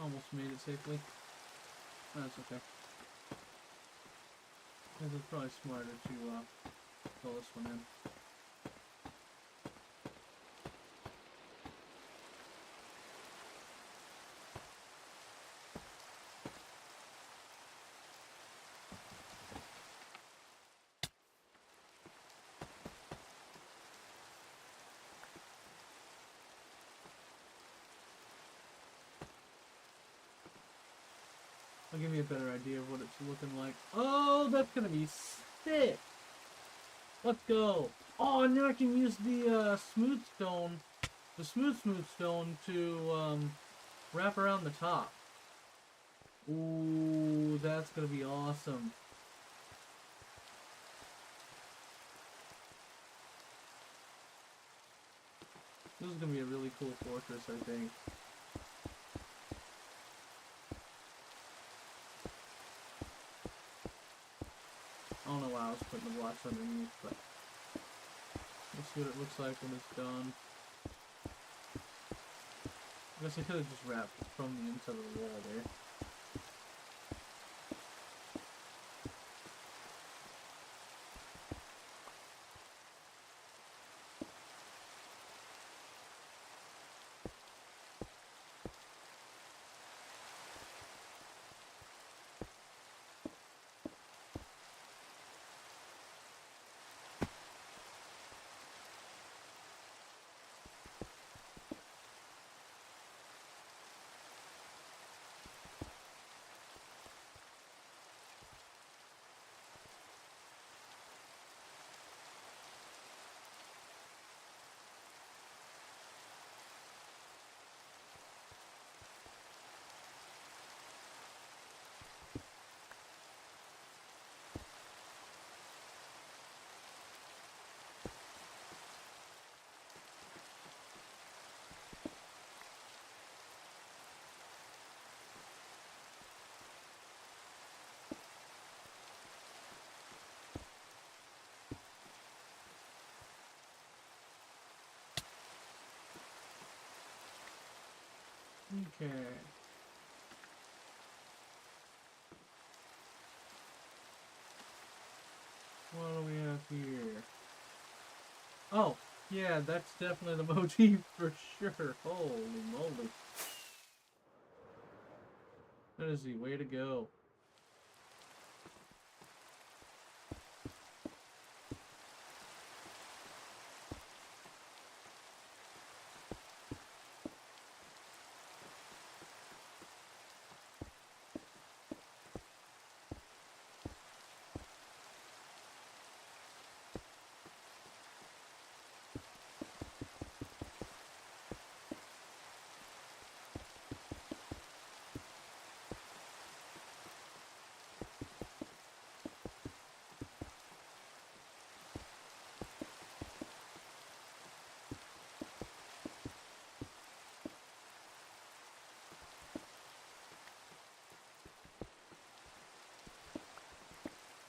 Almost made it safely. That's okay. This is probably smarter to fill this one in. I'll give you a better idea of what it's looking like. Oh, that's gonna be sick! Let's go! Oh, and now I can use the smooth stone, the smooth stone to wrap around the top. Ooh, that's gonna be awesome. This is gonna be a really cool fortress, I think. I don't know why I was putting the blocks underneath, but we'll see what it looks like when it's done. I guess I could have just wrapped from the inside of the wall there. Okay. What do we have here? Oh, yeah, that's definitely the motif for sure. Holy moly. That is the way to go.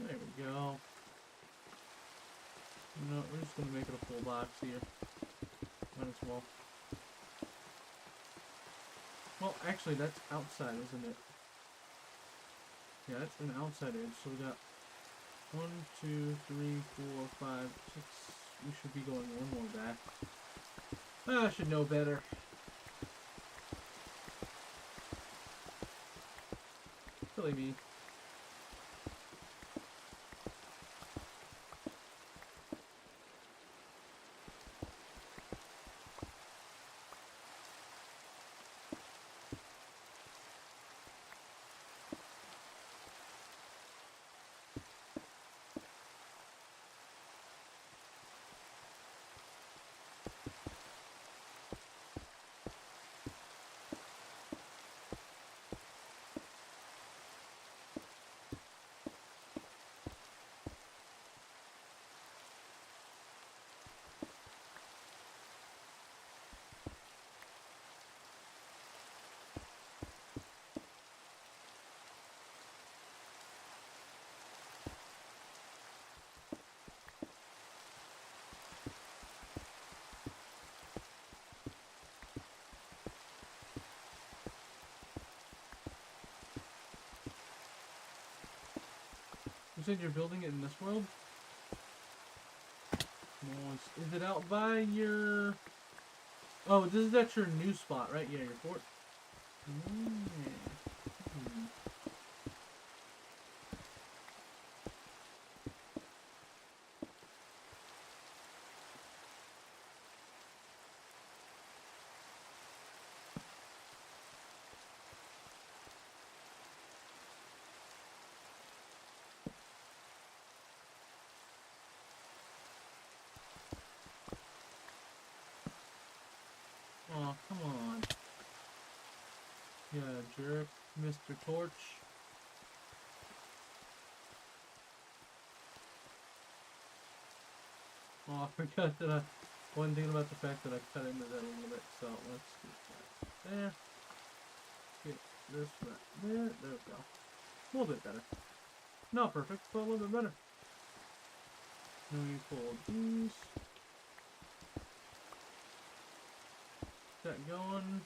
There we go. No, we're just gonna make it a full box here. Might as well. Well, actually, that's outside, isn't it? Yeah, that's an outside edge. So we got 1, 2, 3, 4, 5, 6. We should be going one more back. I should know better. Silly me. You said you're building it in this world? Nice. Is it out by your... Oh, this is at your new spot, right? Yeah, your fort. Oh, come on. Yeah, jerk. Mr. Torch. Oh, I forgot that I wasn't thinking about the fact that I cut into that a little bit, so let's get that there. Get this right there. There we go. A little bit better. Not perfect, but a little bit better. Then we pull these. Get that going.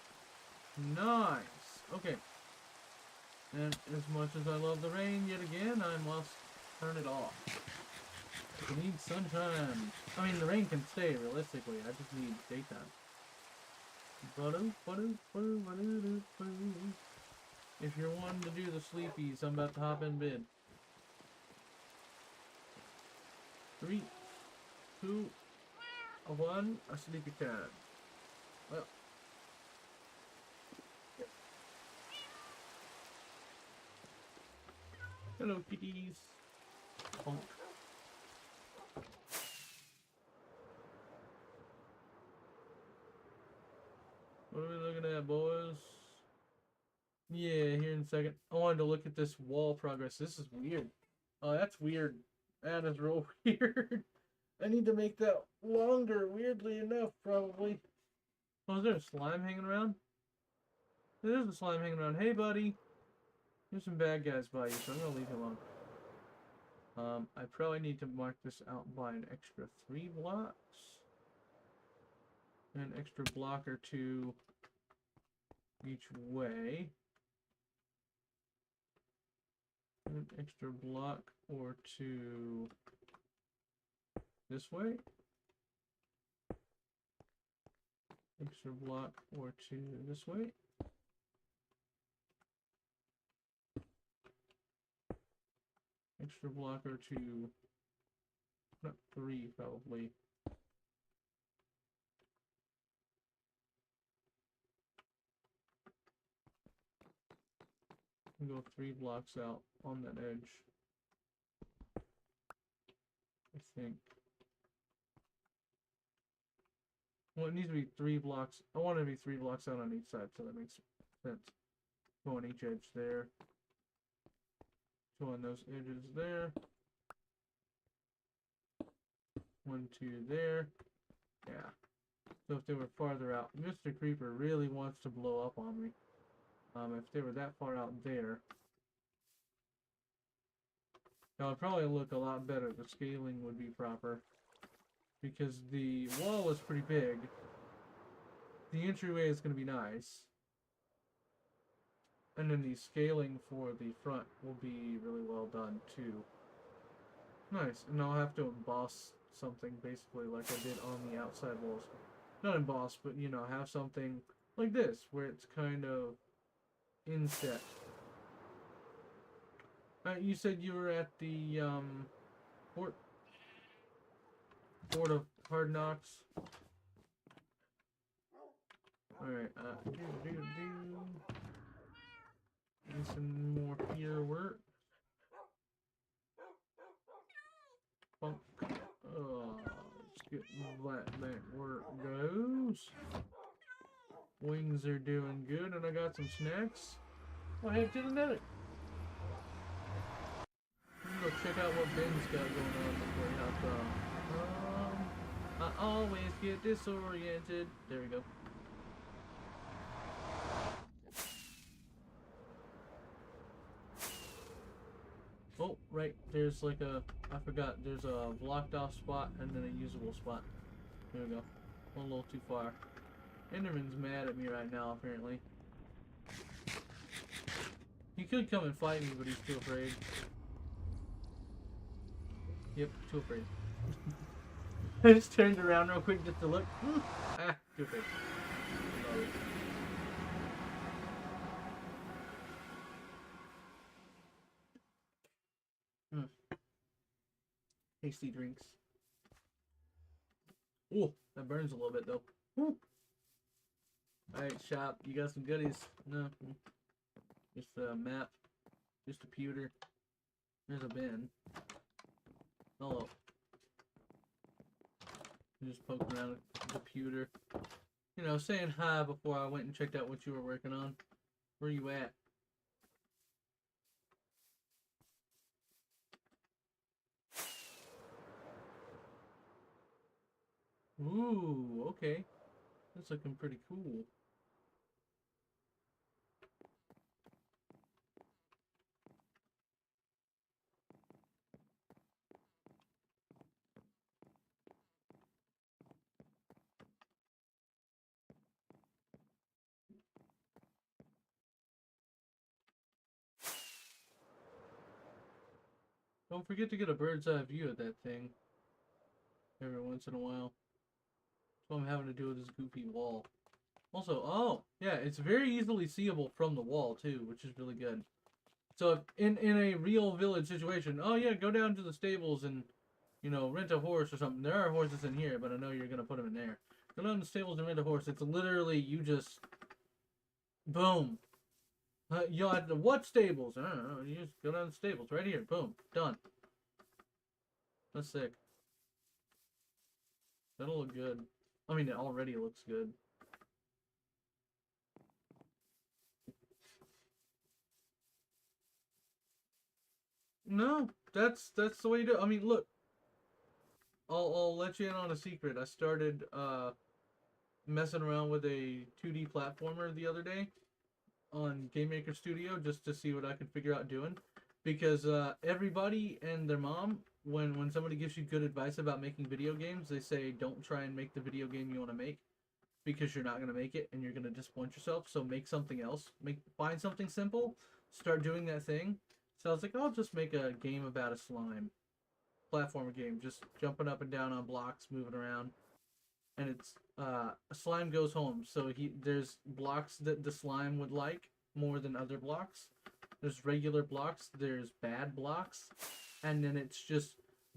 Nice. Okay. And as much as I love the rain yet again, I must turn it off. I need sunshine. I mean, the rain can stay realistically. I just need daytime. If you're wanting to do the sleepies, I'm about to hop in bed. 3, 2, 1, a sleepy time. Well. Hello, kitties. Bonk. What are we looking at, boys? Yeah, here in a second. I wanted to look at this wall progress. This is weird. Oh, that's weird. That is real weird. I need to make that longer, weirdly enough, probably. Oh, is there a slime hanging around? There's a slime hanging around. Hey, buddy. There's some bad guys by you, so I'm gonna leave you alone. I probably need to mark this out by an extra 3 blocks. And an extra block or 2 each way. An extra block or 2 this way. Extra block or 2 this way. Extra block or 2, not 3 probably. And go 3 blocks out on that edge. I think. Well, it needs to be 3 blocks. I want it to be 3 blocks out on each side, so that makes sense. Go on each edge there. Go on those edges there. 1, 2 there. Yeah. So if they were farther out, Mr. Creeper really wants to blow up on me. If they were that far out there, that would probably look a lot better. The scaling would be proper. Because the wall is pretty big. The entryway is going to be nice. And then the scaling for the front will be really well done too. Nice. And I'll have to emboss something basically like I did on the outside walls. Not emboss, but you know, have something like this where it's kind of inset. You said you were at the Fort of Hard Knocks. Alright, need some more pier work. Bunk. Let's get that work goes. Wings are doing good, and I got some snacks. I'll head to the nether. Go check out what Ben's got going on before he hops off. I always get disoriented. There we go. Oh, right. There's like a... I forgot. There's a blocked off spot and then a usable spot. There we go. Went a little too far. Enderman's mad at me right now, apparently. He could come and fight me, but he's too afraid. Yep, too afraid. I just turned around real quick just to look. Ah, too afraid. Tasty drinks. Oh, that burns a little bit though. Alright, shop, you got some goodies? No. Just a map. Just a pewter. There's a bin. Hello. Just poking around the pewter. you know, saying hi before I went and checked out what you were working on. Where you at? Ooh, okay. That's looking pretty cool. Don't forget to get a bird's eye view of that thing every once in a while. That's what I'm having to do with this goofy wall. Also, oh, yeah, it's very easily seeable from the wall, too, which is really good. So if in a real village situation, oh yeah, go down to the stables and, you know, rent a horse or something. There are horses in here, but I know you're going to put them in there. Go down to the stables and rent a horse. It's literally, you just, boom. You have to, what stables? I don't know. You just go down to the stables right here. Boom. Done. That's sick. That'll look good. I mean, it already looks good. No, that's the way you do it. I mean, look, I'll let you in on a secret. I started messing around with a 2D platformer the other day on Game Maker Studio just to see what I could figure out doing. Because everybody and their mom, when somebody gives you good advice about making video games, they say don't try and make the video game you want to make because you're not gonna make it and you're gonna disappoint yourself. So make something else. Find something simple. Start doing that thing. So I was like, I'll just make a game about a slime platformer game, just jumping up and down on blocks, moving around, and it's a slime goes home. So there's blocks that the slime would like more than other blocks. There's regular blocks. There's bad blocks, and then it's just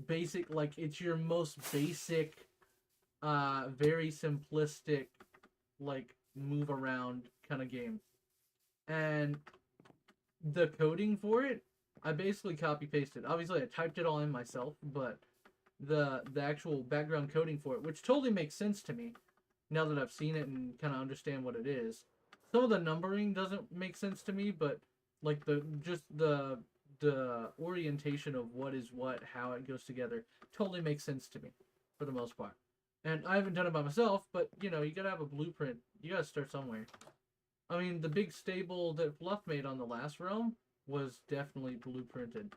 basic. Like it's your most basic, very simplistic, like move around kind of game. And the coding for it, I basically copy pasted. Obviously, I typed it all in myself, but the actual background coding for it, which totally makes sense to me now that I've seen it and kind of understand what it is. Some of the numbering doesn't make sense to me, but like the orientation of what is what, how it goes together, totally makes sense to me for the most part. And I haven't done it by myself, but you know, you gotta have a blueprint. You gotta start somewhere. I mean, the big stable that Fluff made on the last realm was definitely blueprinted.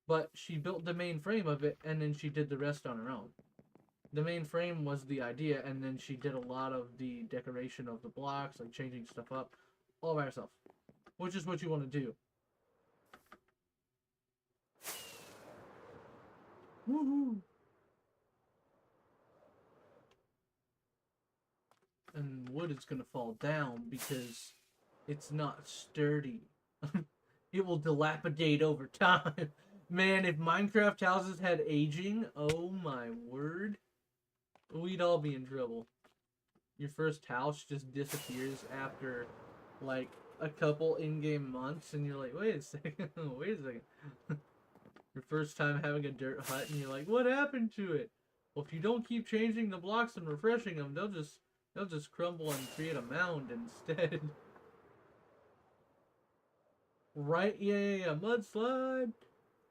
But she built the main frame of it, and then she did the rest on her own. The main frame was the idea, and then she did a lot of the decoration of the blocks, like changing stuff up, all by herself. Which is what you want to do. Woohoo! And wood is going to fall down because it's not sturdy. It will dilapidate over time. Man, if Minecraft houses had aging, oh my word, we'd all be in trouble. Your first house just disappears after like a couple in-game months, and you're like, wait a second, wait a second. Your first time having a dirt hut, and you're like, what happened to it? Well, if you don't keep changing the blocks and refreshing them, they'll just crumble and create a mound instead. Right? Yeah. Mudslide.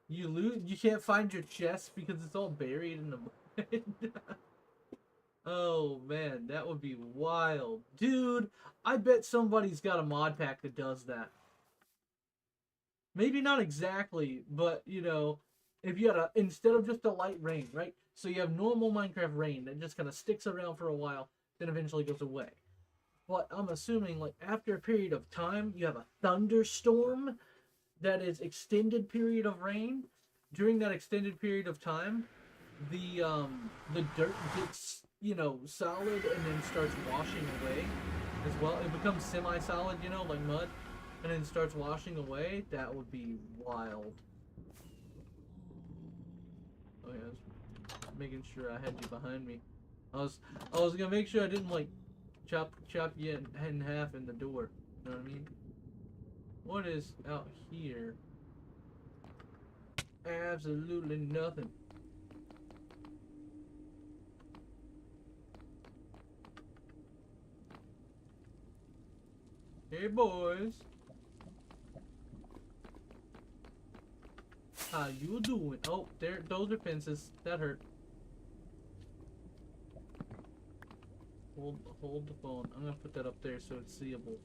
You lose. You can't find your chest because it's all buried in the mud. Oh man, that would be wild, dude. I bet somebody's got a mod pack that does that. Maybe not exactly, but you know, if you had a instead of just a light rain, right? So you have normal Minecraft rain that just kind of sticks around for a while, then eventually goes away. But I'm assuming like after a period of time, you have a thunderstorm that is extended period of rain. During that extended period of time, the dirt gets, you know, solid and then starts washing away as well. It becomes semi-solid, you know, like mud, and then starts washing away. That would be wild. Okay, I was making sure I had you behind me. I was gonna make sure I didn't like chop you in half in the door. You know what I mean? What is out here? Absolutely nothing. Hey, boys. How you doing? Oh, there. Those are fences. That hurt. Hold the phone. I'm gonna put that up there so it's seeable.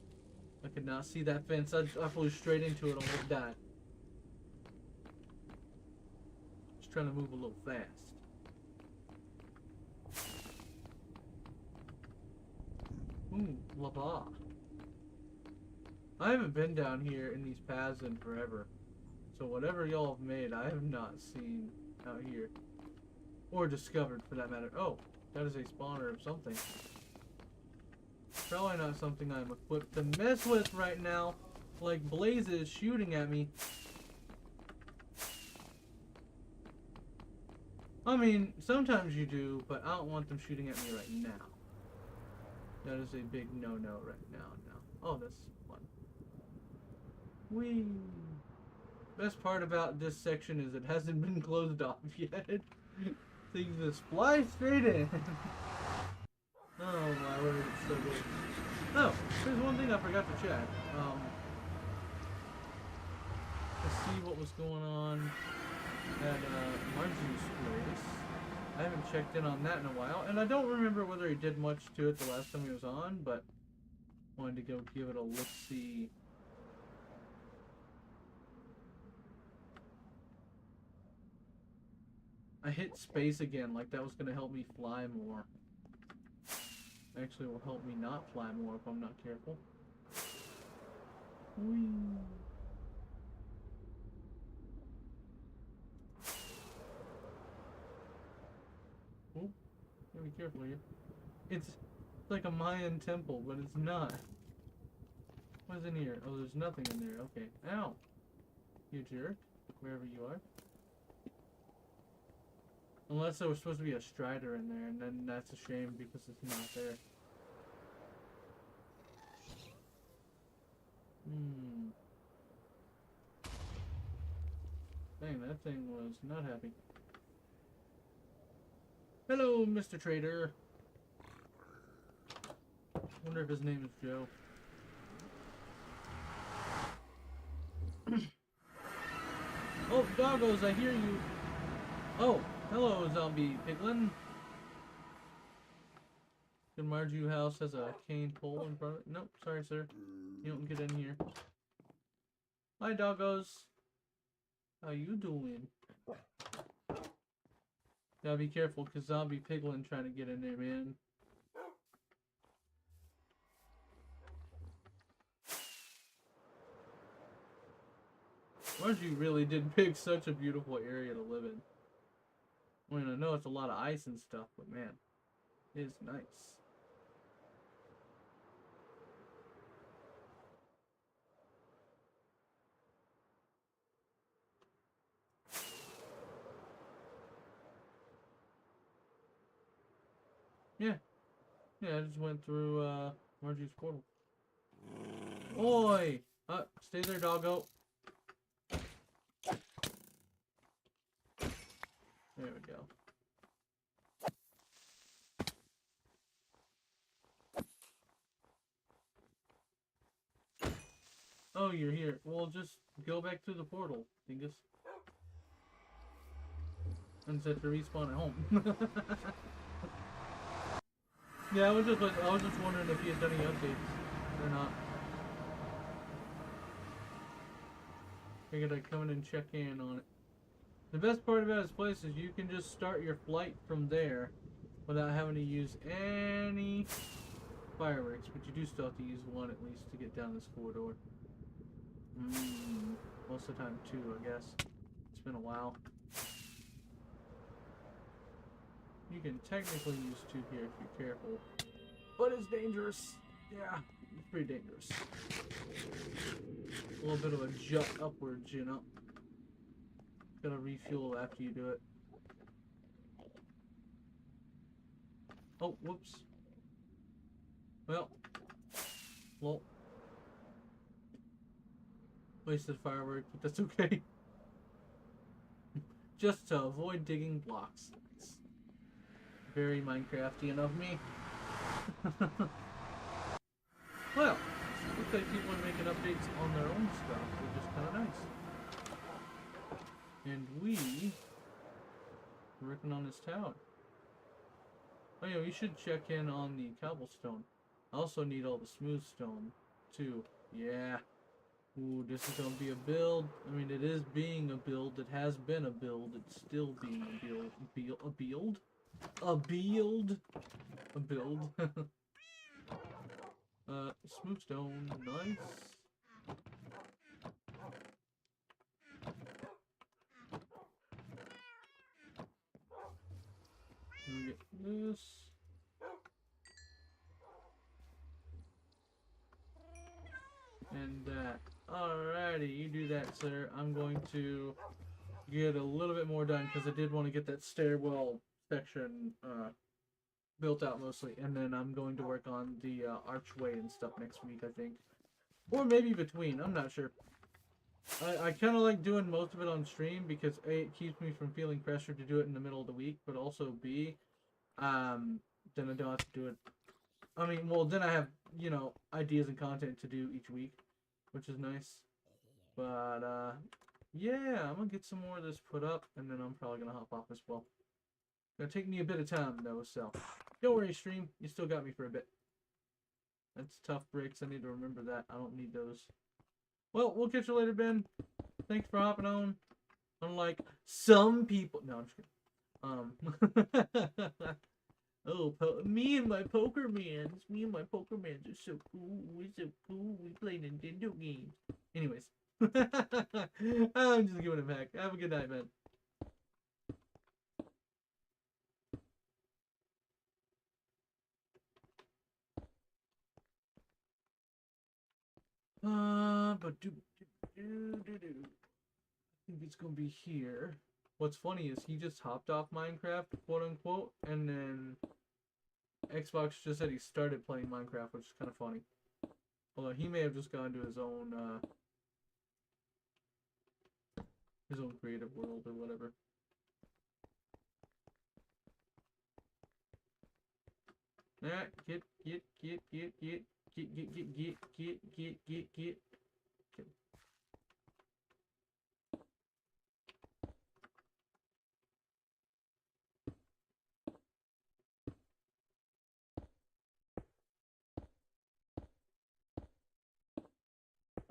I could not see that fence. I flew straight into it. Almost died. Just trying to move a little fast. Ooh, lava. I haven't been down here in these paths in forever. So whatever y'all have made, I have not seen out here. Or discovered, for that matter. Oh, that is a spawner of something. Probably not something I'm equipped to mess with right now. Like blazes shooting at me. I mean, sometimes you do, but I don't want them shooting at me right now. That is a big no-no right now. Oh, that's fun. Whee! Best part about this section is it hasn't been closed off yet. So you just fly straight in. Oh my word, it's so good. Oh, there's one thing I forgot to check. Let's see what was going on at Margie's place. I haven't checked in on that in a while, and I don't remember whether he did much to it the last time he was on, but wanted to go give it a look-see. I hit space again, like that was going to help me fly more. Actually, will help me not fly more if I'm not careful. Whee! Oh, gotta be careful here. It's like a Mayan temple, but it's not. What's in here? Oh, there's nothing in there. Okay. Ow! You jerk. Wherever you are. Unless there was supposed to be a strider in there, and then that's a shame because it's not there. Dang, that thing was not happy. Hello, Mr. Trader. Wonder if his name is Joe. Oh, doggos, I hear you. Oh, hello, zombie piglin. The Marju house has a cane pole in front of it. Nope, sorry, sir. You don't get in here. Hi, doggos. How you doing? Gotta be careful, cause zombie piglin trying to get in there, man. Marju really did pick such a beautiful area to live in. I mean, I know it's a lot of ice and stuff, but man, it's nice. Yeah. Yeah, I just went through Marju's portal. Oi! Stay there, doggo. There we go. Oh, you're here. Well, just go back through the portal, dingus. And set to respawn at home. Yeah, I was just wondering if you had done any updates or not. Figured I'd come in and check in on it. The best part about this place is you can just start your flight from there without having to use any fireworks, but you do still have to use one at least to get down this corridor. Most of the time two, I guess. It's been a while. You can technically use two here if you're careful, but it's dangerous. Yeah, it's pretty dangerous. A little bit of a jut upwards, you know. Gotta refuel after you do it. Oh, whoops. Well, wasted firework, but that's okay. Just to avoid digging blocks. It's very Minecraftian of me. Well, looks like people are making updates on their own stuff, which is kind of nice. And we are working on this tower. Oh yeah, we should check in on the cobblestone. I also need all the smooth stone, too. Yeah. Ooh, this is gonna be a build. I mean, it is being a build. It has been a build. It's still being a build. A build? A build? A build. Smooth stone. Nice. Let me get this. And that. Alrighty, you do that, sir. I'm going to get a little bit more done because I did want to get that stairwell section built out mostly, and then I'm going to work on the archway and stuff next week, I think, or maybe between. I'm not sure. I kind of like doing most of it on stream because A, it keeps me from feeling pressure to do it in the middle of the week, but also B, then I don't have to do it. I mean, well, then I have, you know, ideas and content to do each week, which is nice. But yeah, I'm gonna get some more of this put up, and then I'm probably gonna hop off as well. Gonna take me a bit of time though, so don't worry, stream. You still got me for a bit. That's tough breaks. I need to remember that. I don't need those. Well, we'll catch you later, Ben. Thanks for hopping on. Unlike some people. No, I'm just kidding. Oh, me and my poker mans. Me and my poker mans are so cool. We're so cool. We play Nintendo games. Anyways. I'm just giving it back. Have a good night, man. But I think it's gonna be here. What's funny is he just hopped off Minecraft, quote unquote, and then Xbox just said he started playing Minecraft, which is kind of funny. Although he may have just gone to his own creative world or whatever. Nah, get.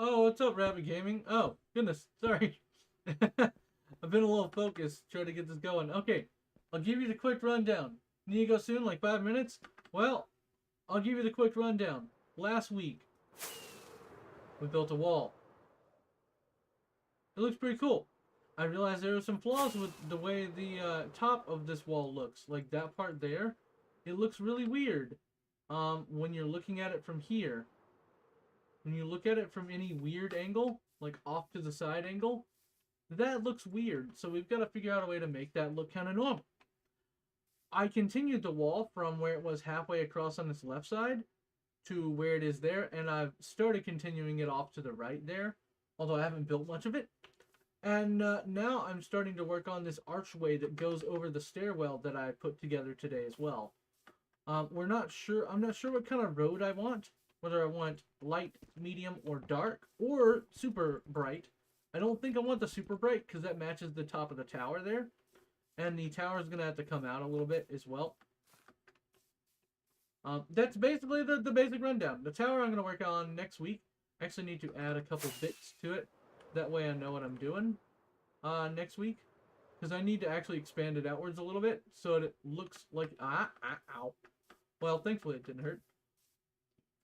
Oh, what's up, Rabbit Gaming? Oh, goodness, sorry. I've been a little focused trying to get this going. Okay, I'll give you the quick rundown. Need to go soon, like 5 minutes? Well, I'll give you the quick rundown. Last week, we built a wall. It looks pretty cool. I realized there were some flaws with the way the top of this wall looks. Like that part there, it looks really weird when you're looking at it from here. When you look at it from any weird angle, like off to the side angle, that looks weird. So we've got to figure out a way to make that look kind of normal. I continued the wall from where it was halfway across on this left side to where it is there, and I've started continuing it off to the right there, although I haven't built much of it. And now I'm starting to work on this archway that goes over the stairwell that I put together today as well. I'm not sure what kind of road I want. Whether I want light, medium, or dark, or super bright. I don't think I want the super bright because that matches the top of the tower there. And the tower is going to have to come out a little bit as well. That's basically the basic rundown. The tower I'm going to work on next week. I actually need to add a couple bits to it. That way I know what I'm doing next week. Because I need to actually expand it outwards a little bit so it looks like... Ow. Well, thankfully it didn't hurt.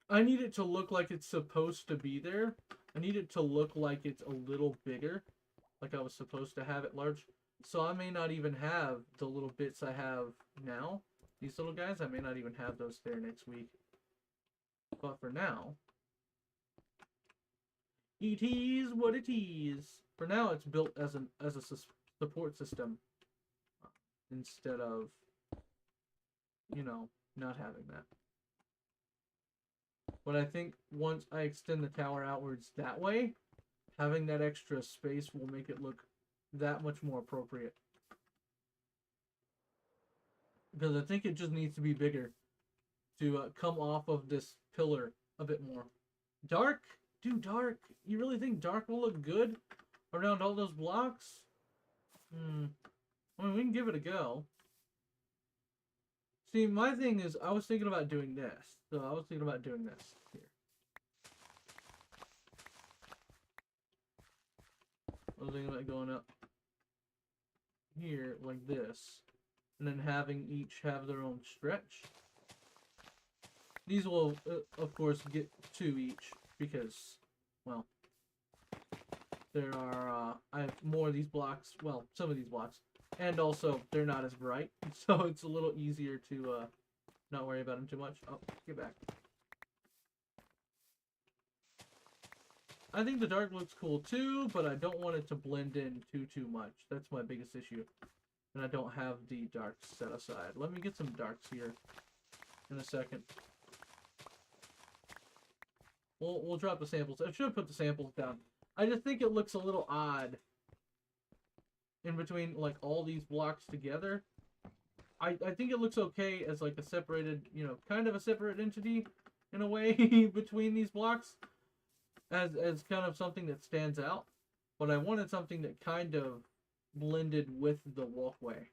I need it to look like it's supposed to be there. I need it to look like it's a little bigger. Like I was supposed to have it large. So I may not even have the little bits I have now. These little guys, I may not even have those there next week. But for now, it is what it is. For now, it's built as a support system. Instead of, you know, not having that. But I think once I extend the tower outwards that way, having that extra space will make it look that much more appropriate. Because I think it just needs to be bigger to come off of this pillar a bit more. Dark? Do dark. You really think dark will look good around all those blocks? I mean, we can give it a go. See, my thing is, I was thinking about doing this. So I was thinking about doing this here. I was thinking about going up here like this, and then having each have their own stretch. These will, of course, get 2 each because, well, there are, I have more of these blocks, well, some of these blocks, and also they're not as bright, so it's a little easier to not worry about them too much. Oh, get back. I think the dark looks cool too, but I don't want it to blend in too much. That's my biggest issue. And I don't have the darks set aside. Let me get some darks here in a second. We'll drop the samples. I should put the samples down. I just think it looks a little odd in between like all these blocks together. I think it looks okay as like a separated, you know, kind of a separate entity in a way between these blocks as kind of something that stands out. But I wanted something that kind of blended with the walkway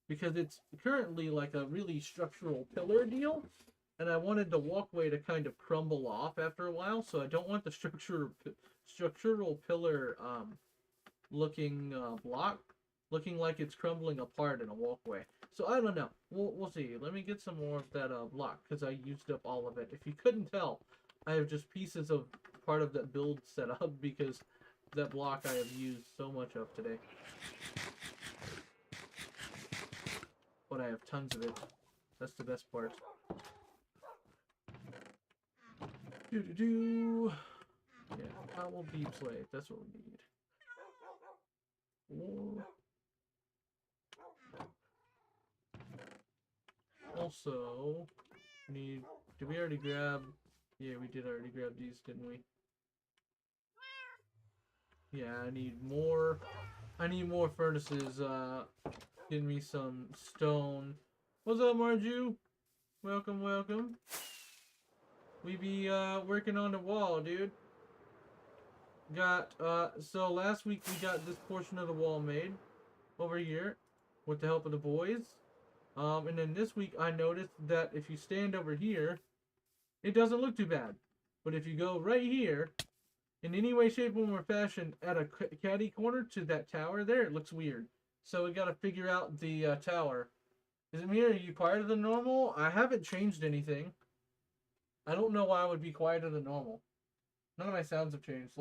because it's currently like a really structural pillar deal. And I wanted the walkway to kind of crumble off after a while, so I don't want the structural pillar looking block looking like it's crumbling apart in a walkway. So I don't know. We'll see. Let me get some more of that block because I used up all of it. If you couldn't tell, I have just pieces of part of that build set up because that block I have used so much of today. But I have tons of it. That's the best part. Yeah, owl bee plate. That's what we need. Also, need. Did we already grab? Yeah, we did already grab these, didn't we? Yeah, I need more. I need more furnaces. Give me some stone. What's up, Marju? Welcome, welcome. We be working on the wall, dude. Got so last week we got this portion of the wall made over here with the help of the boys. And then this week I noticed that if you stand over here, it doesn't look too bad. But if you go right here, in any way, shape, or fashion, at a catty corner to that tower there, it looks weird. So we gotta figure out the tower. Is it me or are you quieter than normal? I haven't changed anything. I don't know why I would be quieter than normal. None of my sounds have changed.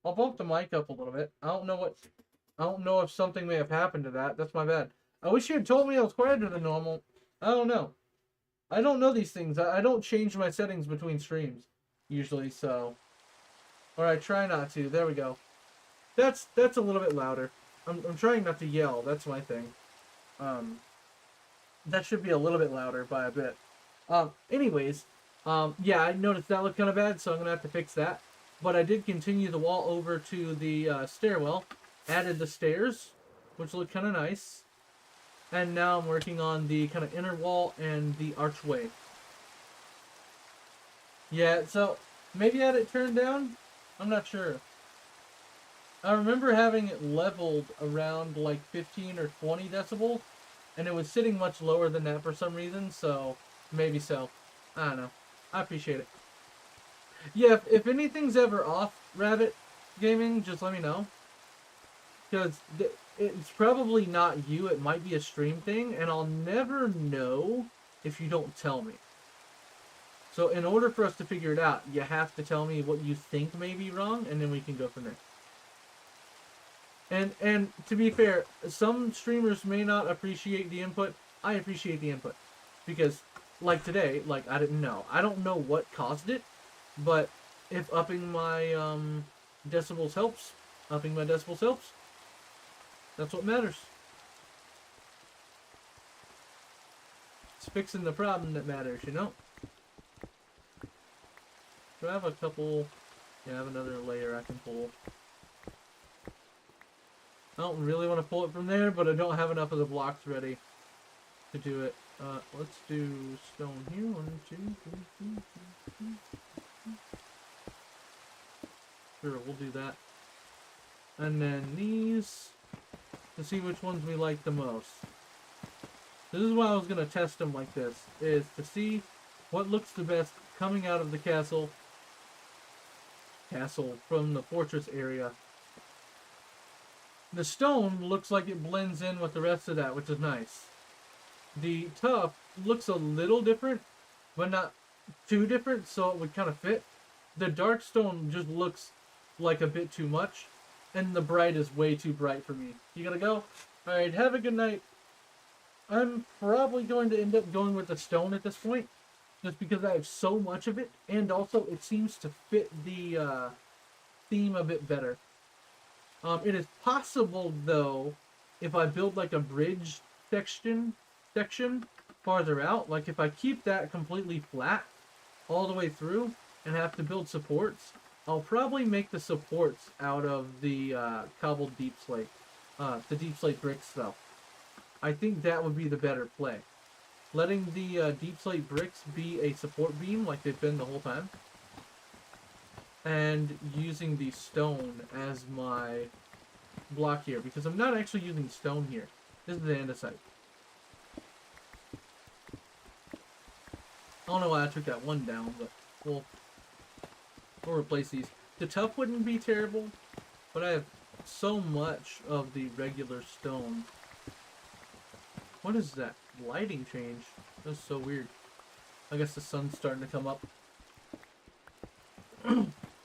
I'll bump the mic up a little bit. I don't know if something may have happened to that. That's my bad. I wish you had told me I was quieter than normal. I don't know. I don't know these things. I don't change my settings between streams usually, so. Or I try not to. There we go. That's a little bit louder. I'm trying not to yell. That's my thing. That should be a little bit louder by a bit. Anyways, yeah, I noticed that looked kind of bad, so I'm gonna have to fix that. But I did continue the wall over to the stairwell, added the stairs, which look kind of nice. And now I'm working on the kind of inner wall and the archway. Yeah, so maybe I had it turned down? I'm not sure. I remember having it leveled around like 15 or 20 decibels, and it was sitting much lower than that for some reason, so maybe so. I don't know. I appreciate it. Yeah, if anything's ever off, Rabbit Gaming, just let me know. Because it's probably not you, it might be a stream thing, and I'll never know if you don't tell me. So in order for us to figure it out, you have to tell me what you think may be wrong, and then we can go from there. And to be fair, some streamers may not appreciate the input. I appreciate the input. Because, like today, like, I didn't know. I don't know what caused it, but if upping my decibels helps, that's what matters. It's fixing the problem that matters, you know? Do I have a couple... Yeah, I have another layer I can pull. I don't really want to pull it from there, but I don't have enough of the blocks ready to do it. Let's do stone here. 1, 2, 3, 4, 5, 6, 7. Sure, we'll do that. And then these, to see which ones we like the most. This is why I was going to test them like this, is to see what looks the best coming out of the castle from the fortress area. The stone looks like it blends in with the rest of that, which is nice. The tough looks a little different, but not too different, so it would kind of fit. The dark stone just looks like a bit too much, and the bright is way too bright for me. You gotta go? Alright, have a good night. I'm probably going to end up going with the stone at this point, just because I have so much of it, and also it seems to fit the theme a bit better. It is possible, though, if I build like a bridge section farther out, like if I keep that completely flat all the way through and have to build supports, I'll probably make the supports out of the cobbled deep slate, the deep slate brick stuff. I think that would be the better play. Letting the deep slate bricks be a support beam like they've been the whole time, and using the stone as my block here, because I'm not actually using stone here. This is the andesite. I don't know why I took that one down, but we'll replace these. The tough wouldn't be terrible, but I have so much of the regular stone. What is that lighting change? That's so weird. I guess the sun's starting to come up.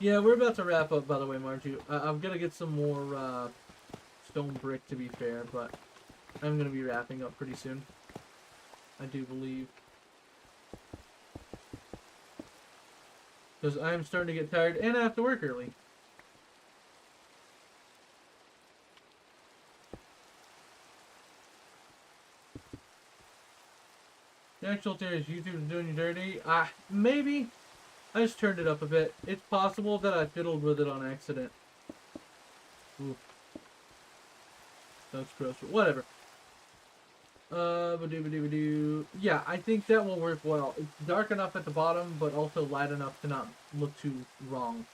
Yeah, we're about to wrap up, by the way, Margie. I'm gonna get some more stone brick, to be fair, but I'm gonna be wrapping up pretty soon. I do believe. Because I'm starting to get tired, and I have to work early. The actual theory is YouTube is doing you dirty. Maybe. I just turned it up a bit. It's possible that I fiddled with it on accident. Ooh. That's gross, but whatever. Yeah, I think that will work well. It's dark enough at the bottom, but also light enough to not look too wrong.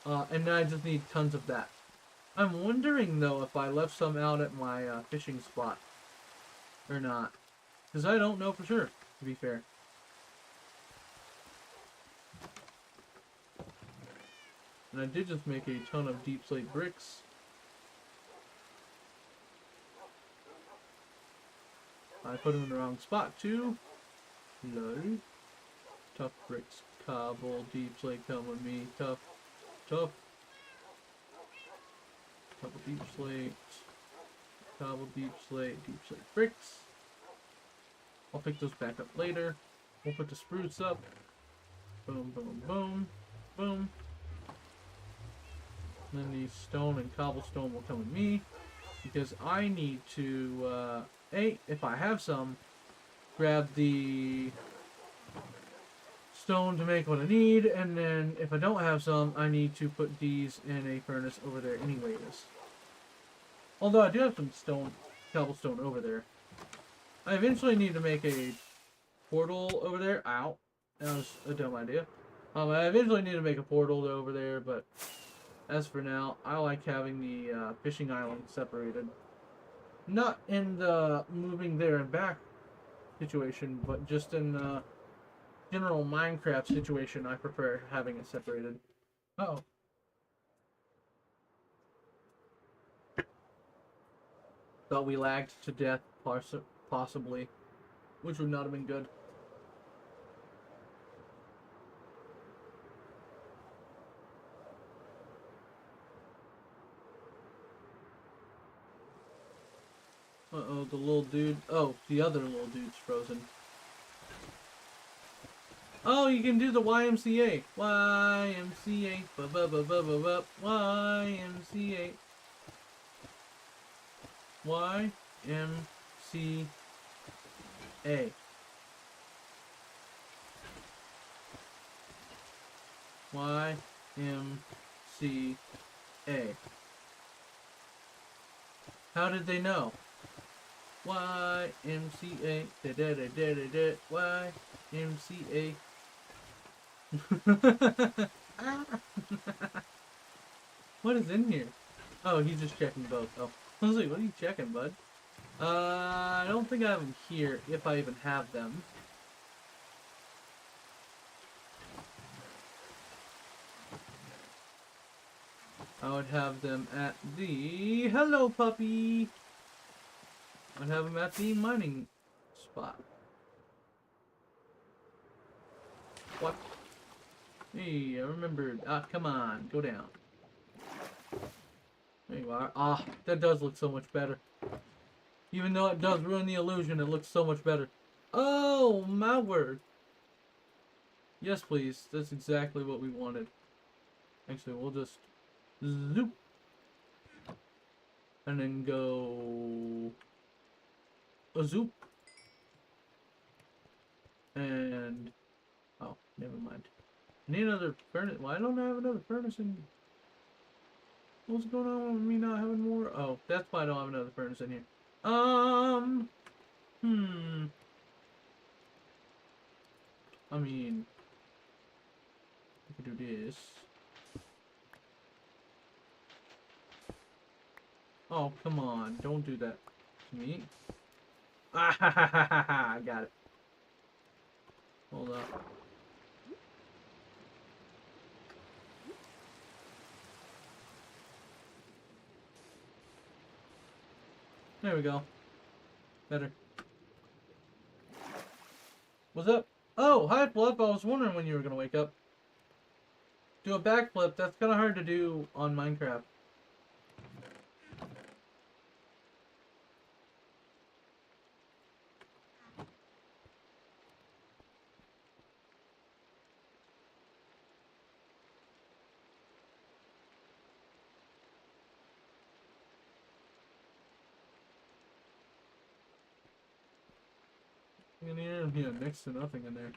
And then I just need tons of that. I'm wondering, though, if I left some out at my fishing spot. Or not. Because I don't know for sure, to be fair. And I did just make a ton of deep slate bricks. I put them in the wrong spot too. Low. Tough bricks. Cobble. Deep slate. Come with me. Tough. Tough. Cobble. Deep slate. Cobble. Deep slate. Deep slate bricks. I'll pick those back up later. We'll put the spruce up. Boom, boom, boom. Boom. And then the stone and cobblestone will come with me. Because I need to, if I have some, grab the stone to make what I need. And then if I don't have some, I need to put these in a furnace over there anyways. Although I do have some cobblestone over there. I eventually need to make a portal over there. Ow. That was a dumb idea. I eventually need to make a portal over there, but as for now, I like having the fishing island separated. Not in the moving there and back situation, but just in the general Minecraft situation, I prefer having it separated. Uh-oh. Thought we lagged to death, possibly, which would not have been good. Uh-oh, the little dude. Oh, the other little dude's frozen. Oh, you can do the YMCA. YMCA. Ba-ba-ba-ba-ba-ba. YMCA. YMCA. YMCA. How did they know? YMCA. Da-da-da-da-da-da. YMCA. What is in here? Oh, he's just checking both. Oh, I was like, what are you checking, bud? I don't think I have them here, if I even have them. I would have them at the... Hello, puppy! I'd have them at the mining spot. What? Hey, I remembered. Ah, come on. Go down. There you are. Ah, that does look so much better. Even though it does ruin the illusion, it looks so much better. Oh, my word. Yes, please. That's exactly what we wanted. Actually, we'll just zoop. And then go a zoop. And oh, never mind. I need another furnace. Why don't I have another furnace in? What's going on with me not having more? Oh, that's why I don't have another furnace in here. I mean, I could do this. Oh, come on. Don't do that to me. Ah, ha, ha, ha, ha, ha. I got it. Hold up. There we go. Better. What's up? Oh, hi, Flip. I was wondering when you were going to wake up. Do a backflip. That's kind of hard to do on Minecraft. In here, yeah, next to nothing in there.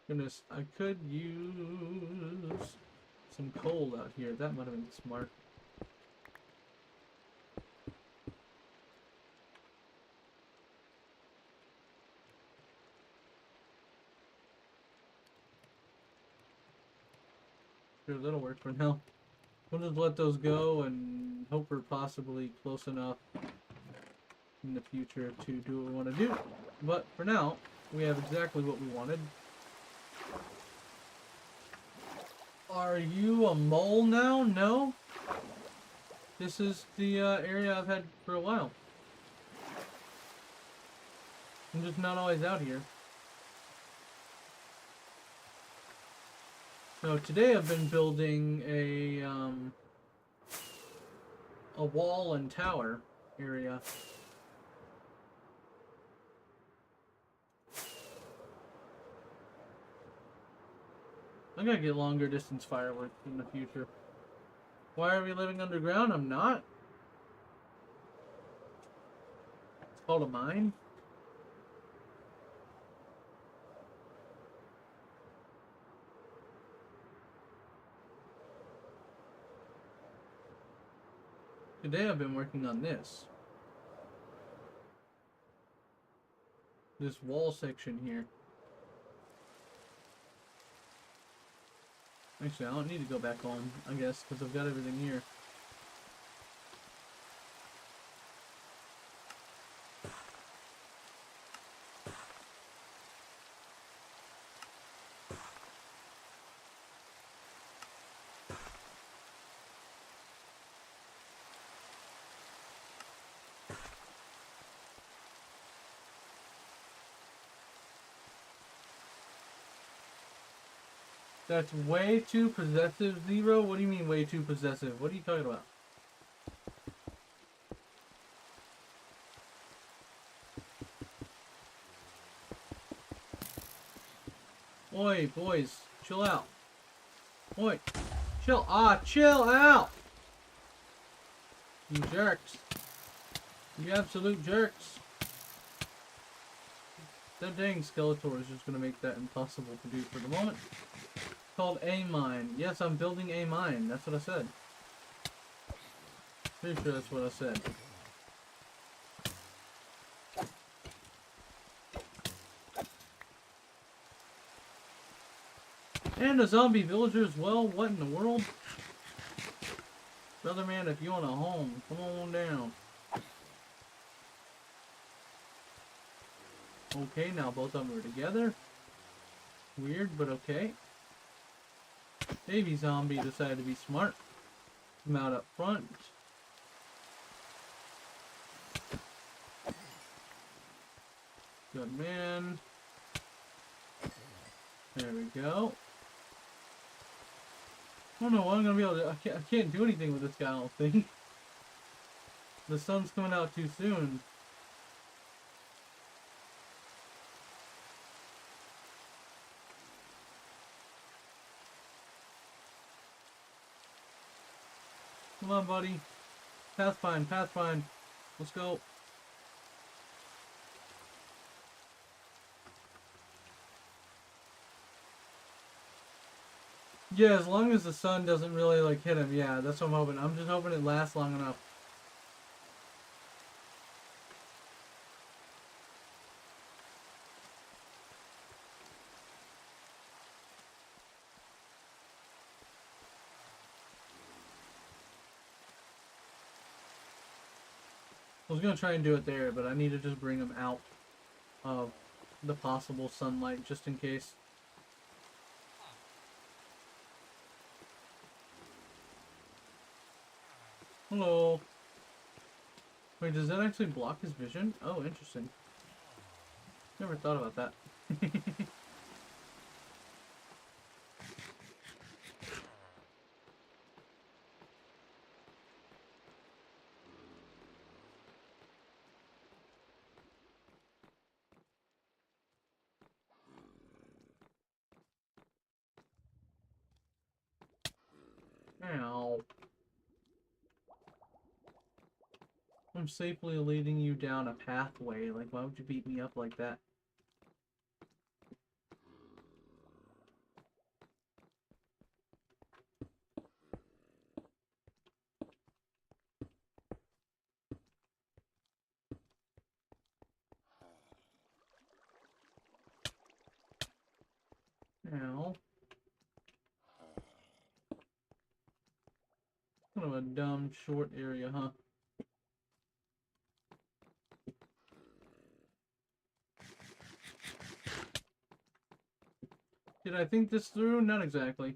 Goodness, I could use some coal out here. That might have been smart. Sure, that'll work for now. We'll just let those go and hope we're possibly close enough in the future to do what we want to do. But for now, we have exactly what we wanted. Are you a mole now? No. This is the area I've had for a while. I'm just not always out here. So today I've been building a wall and tower area. I'm gonna get longer distance fireworks in the future. Why are we living underground? I'm not. It's called a mine. Today I've been working on this. This wall section here. Actually, I don't need to go back home, I guess, because I've got everything here. That's way too possessive, Xero? What do you mean way too possessive? What are you talking about? Oi, boys, chill out. Oi, chill. Ah, chill out! You jerks. You absolute jerks. That dang Skeletor is just gonna make that impossible to do for the moment. Called a mine. Yes, I'm building a mine. That's what I said. Pretty sure that's what I said. And a zombie villager as well. What in the world? Brother man, if you want a home, come on down. Okay, now both of them are together. Weird, but okay. Baby zombie decided to be smart. Come out up front. Good man. There we go. I don't know what I'm gonna be able to. I can't do anything with this guy, I don't think. The sun's coming out too soon. Come on, buddy. Pathfind, pathfind. Let's go. Yeah, as long as the sun doesn't really like hit him, yeah, that's what I'm hoping. I'm just hoping it lasts long enough. I was gonna try and do it there, but I need to just bring him out of the possible sunlight just in case. Hello. Wait, does that actually block his vision? Oh, interesting. Never thought about that. Ow. I'm safely leading you down a pathway. Like, why would you beat me up like that? Ow. Kind of a dumb, short area, huh? Did I think this through? Not exactly.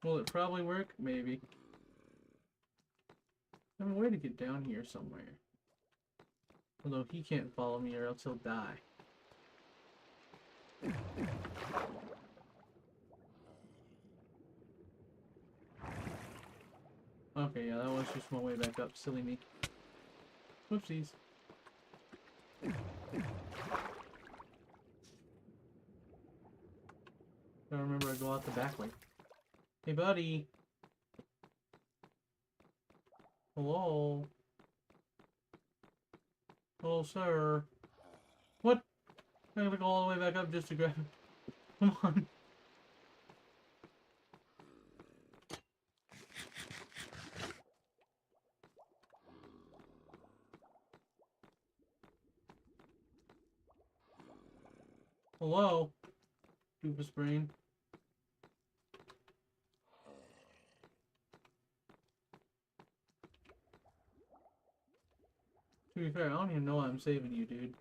Will it probably work? Maybe. I have a way to get down here somewhere. Although he can't follow me or else he'll die. Okay, yeah, that was just my way back up. Silly me. Whoopsies. I remember I go out the back way. Hey, buddy. Hello. Hello, sir. What? I gotta go all the way back up just to grab him. Come on. Hello. Doofus brain. To be fair, I don't even know why I'm saving you, dude.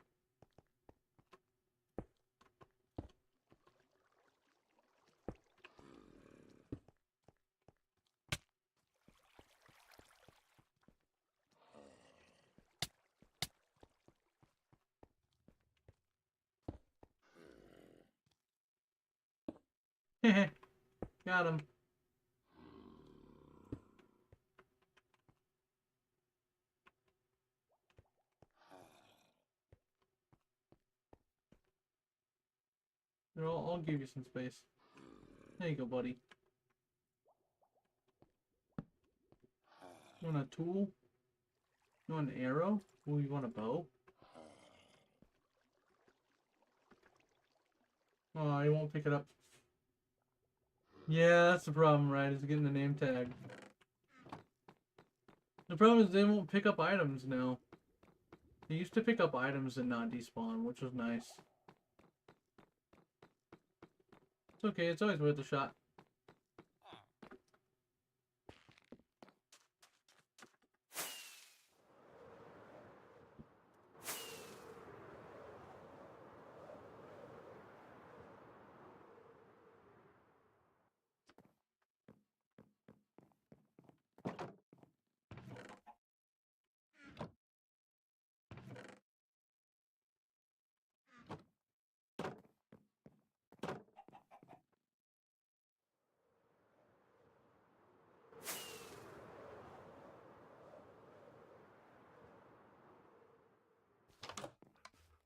Heh. Got him. Here, I'll give you some space. There you go, buddy. You want a tool? You want an arrow? Ooh, you want a bow? Oh, you won't pick it up. Yeah, that's the problem, right? Is getting the name tag. The problem is they won't pick up items now. They used to pick up items and not despawn, which was nice. It's okay, it's always worth a shot.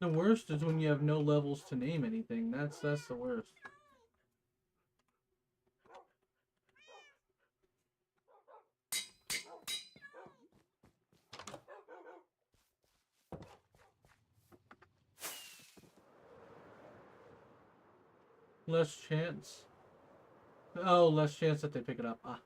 The worst is when you have no levels to name anything. That's the worst. Less chance. Oh, less chance that they pick it up. Ah.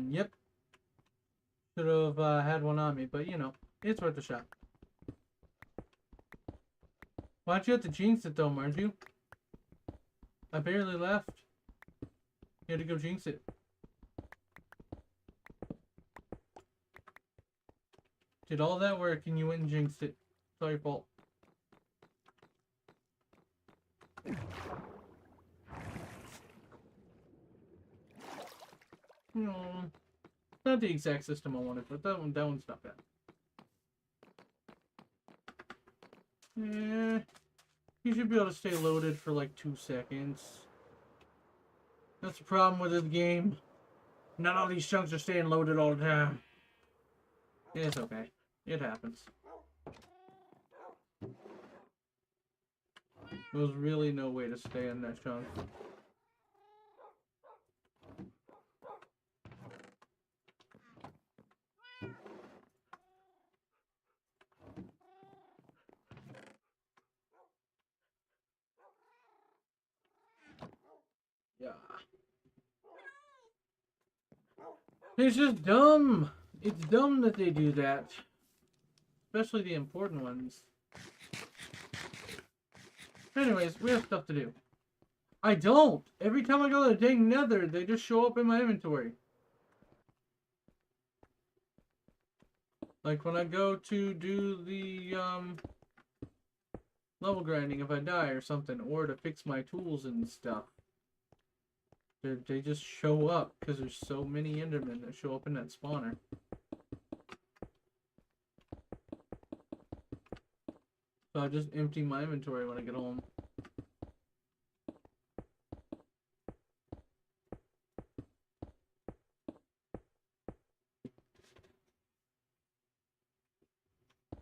Yep. Should have had one on me, but you know, it's worth a shot. Why'd you have to jinx it though, Marju? I barely left. You had to go jinx it. Did all that work and you went and jinxed it. It's all your fault. No. Not the exact system I wanted, but that one's not bad. Eh, you should be able to stay loaded for like 2 seconds. That's the problem with this game. Not all these chunks are staying loaded all the time. It's okay. It happens. There's really no way to stay in that chunk. Yeah. It's just dumb. It's dumb that they do that. Especially the important ones. Anyways, we have stuff to do. I don't. Every time I go to the dang nether, they just show up in my inventory. Like when I go to do the level grinding if I die or something, or to fix my tools and stuff. They just show up because there's so many endermen that show up in that spawner. So I just empty my inventory when I get home.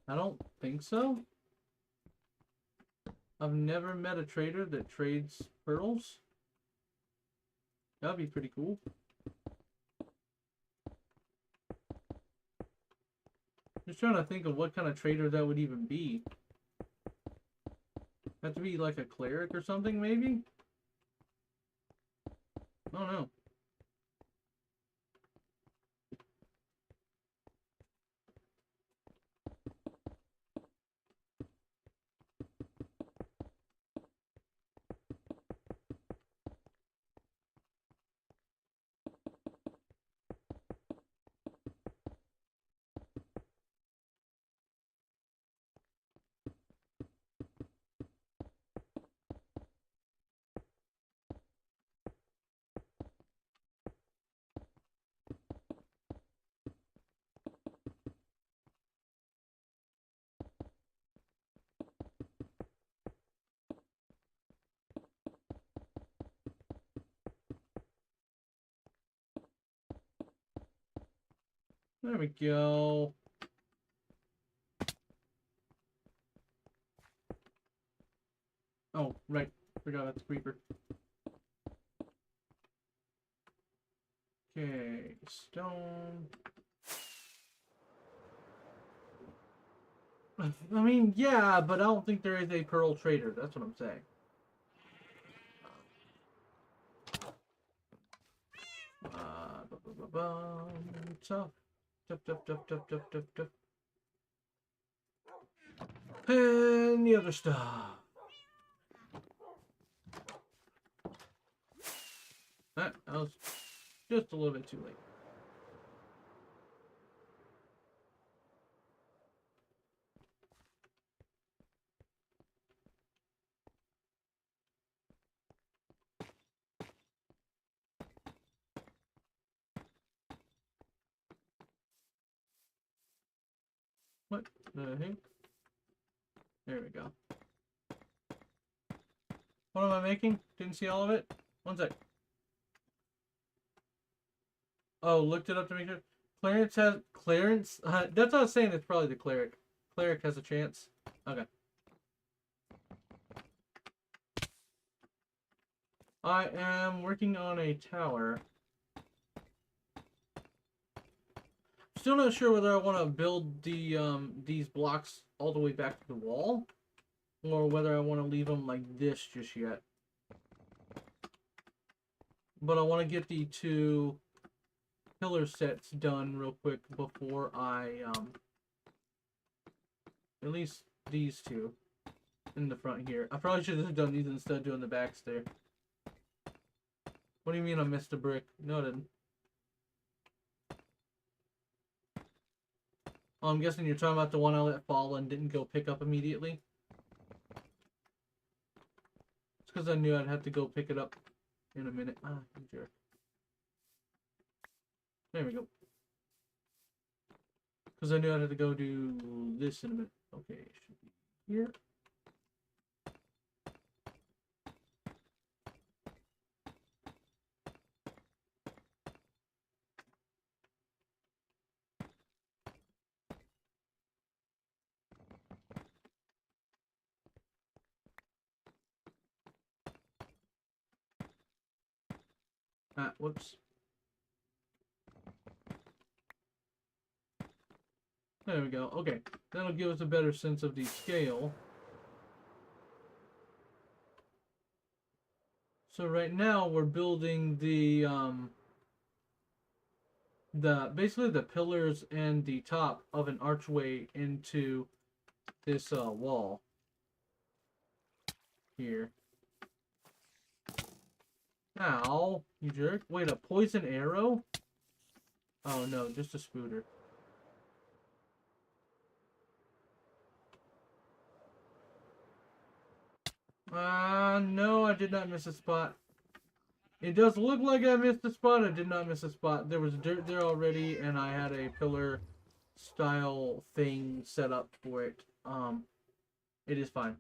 I don't think so. I've never met a trader that trades pearls. That'd be pretty cool. Just trying to think of what kind of trader that would even be. Have to be like a cleric or something, maybe? I don't know. There we go. Oh, right. Forgot that's creeper. Okay, stone. I mean, yeah, but I don't think there is a pearl trader. That's what I'm saying. Tough. Tough. And the other stuff. That was just a little bit too late. What the heck? There we go. What am I making? Didn't see all of it. One sec. Oh, looked it up to make sure. Clarence. That's what I was saying. It's probably the cleric. Cleric has a chance. Okay. I am working on a tower. Still not sure whether I want to build the these blocks all the way back to the wall, or whether I want to leave them like this just yet. But I want to get the 2 pillar sets done real quick before I at least these 2 in the front here. I probably should have done these instead of doing the backs there. What do you mean I missed a brick? No, I didn't. Oh, I'm guessing you're talking about the one I let fall and didn't go pick up immediately. It's because I knew I'd have to go pick it up in a minute. Ah, you jerk. There we go. Because I knew I had to go do this in a minute. Okay, it should be here. Ah, whoops. There we go. Okay, that'll give us a better sense of the scale. So right now we're building the basically the pillars and the top of an archway into this wall here. Ow, you jerk. Wait, a poison arrow? Oh no, just a spooter. No, I did not miss a spot. It does look like I missed a spot. I did not miss a spot. There was dirt there already, and I had a pillar style thing set up for it. It is fine.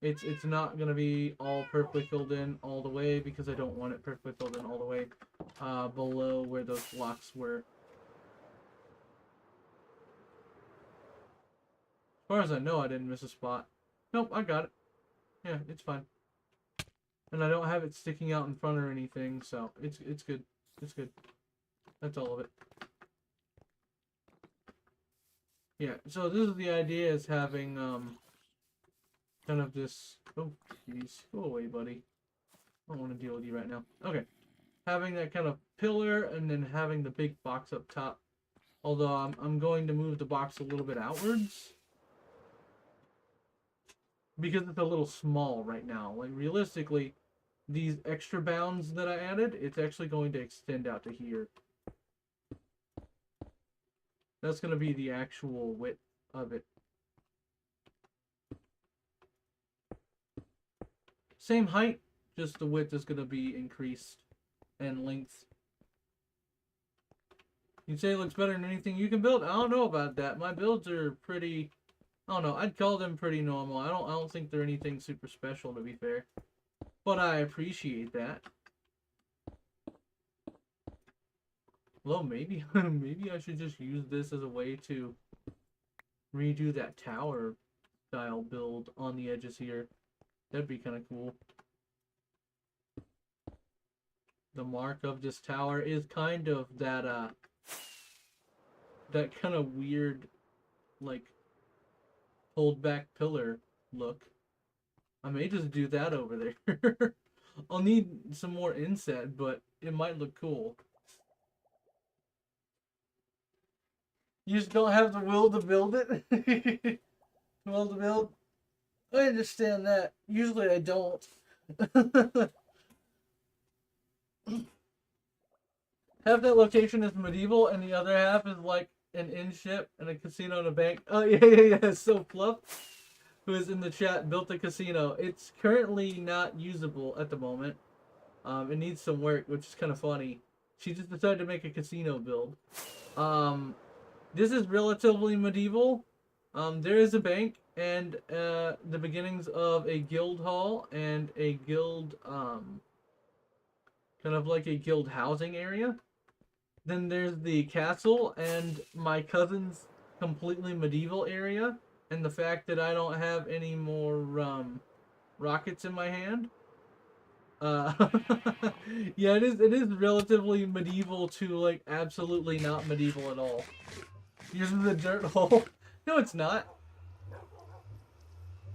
It's not gonna be all perfectly filled in all the way because I don't want it perfectly filled in all the way below where those blocks were. As far as I know, I didn't miss a spot. Nope, I got it. Yeah, it's fine. And I don't have it sticking out in front or anything, so it's good. It's good. That's all of it. Yeah, so this is the idea, is having kind of this. Oh, jeez, go away, buddy. I don't want to deal with you right now. Okay, having that kind of pillar and then having the big box up top. Although I'm going to move the box a little bit outwards because it's a little small right now. Like realistically, these extra bounds that I added, it's actually going to extend out to here. That's going to be the actual width of it. Same height, just the width is going to be increased, and length. You'd say it looks better than anything you can build? I don't know about that. My builds are pretty, I don't know, I'd call them pretty normal. I don't think they're anything super special, to be fair. But I appreciate that. Well, maybe maybe I should just use this as a way to redo that tower style build on the edges here. That'd be kind of cool. The mark of this tower is kind of that that kind of weird, like, pulled back pillar look. I may just do that over there. I'll need some more inset, but it might look cool. You just don't have the will to build it? Will to build? I understand that. Usually I don't. Half that location is medieval, and the other half is like an inn ship and a casino and a bank. Oh, yeah. So Fluff, who is in the chat, built a casino. It's currently not usable at the moment. It needs some work, which is kind of funny. She just decided to make a casino build. This is relatively medieval. There is a bank and the beginnings of a guild hall and a guild, kind of like a guild housing area. Then there's the castle and my cousin's completely medieval area, and the fact that I don't have any more rockets in my hand. Uh, yeah, it is relatively medieval to like absolutely not medieval at all. Using the dirt hole. No, it's not.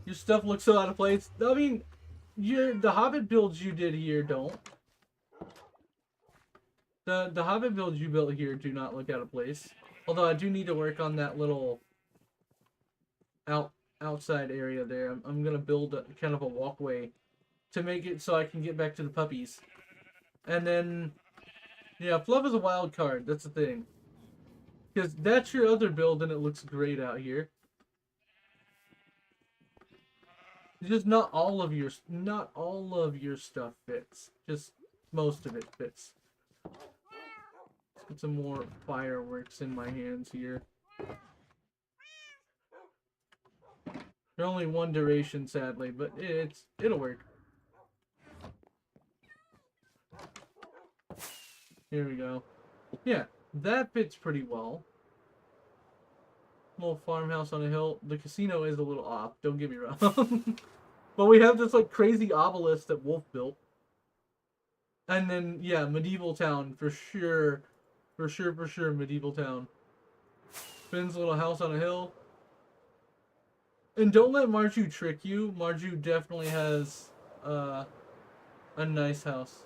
Your stuff looks so out of place. I mean, the Hobbit builds you did here don't. The Hobbit builds you built here do not look out of place. Although I do need to work on that little outside area there. I'm gonna build kind of a walkway to make it so I can get back to the puppies. And then, yeah, Fluff is a wild card. That's the thing. Because that's your other build and it looks great out here. Just not all of your stuff fits. Just most of it fits. Let's get some more fireworks in my hands here. They're only one duration, sadly, but it'll work. Here we go. Yeah, that fits pretty well. Little farmhouse on a hill. The casino is a little off, don't get me wrong. But we have this like crazy obelisk that Wolf built. And then, yeah, medieval town for sure. For sure, medieval town. Finn's little house on a hill. And don't let Marju trick you. Marju definitely has a nice house.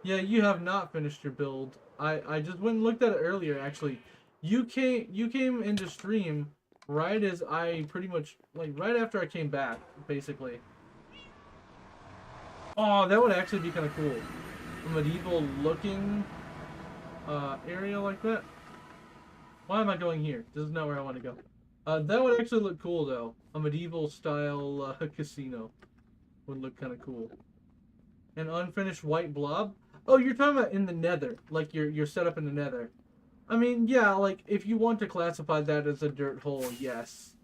Yeah, you have not finished your build. I just went and looked at it earlier, actually. You came into stream right as I pretty much, like, right after I came back, basically. Oh, that would actually be kind of cool. A medieval-looking area like that. Why am I going here? This is not where I want to go. That would actually look cool, though. A medieval-style casino would look kind of cool. An unfinished white blob? Oh, you're talking about in the nether. Like, you're set up in the nether. I mean, yeah, like, if you want to classify that as a dirt hole, yes.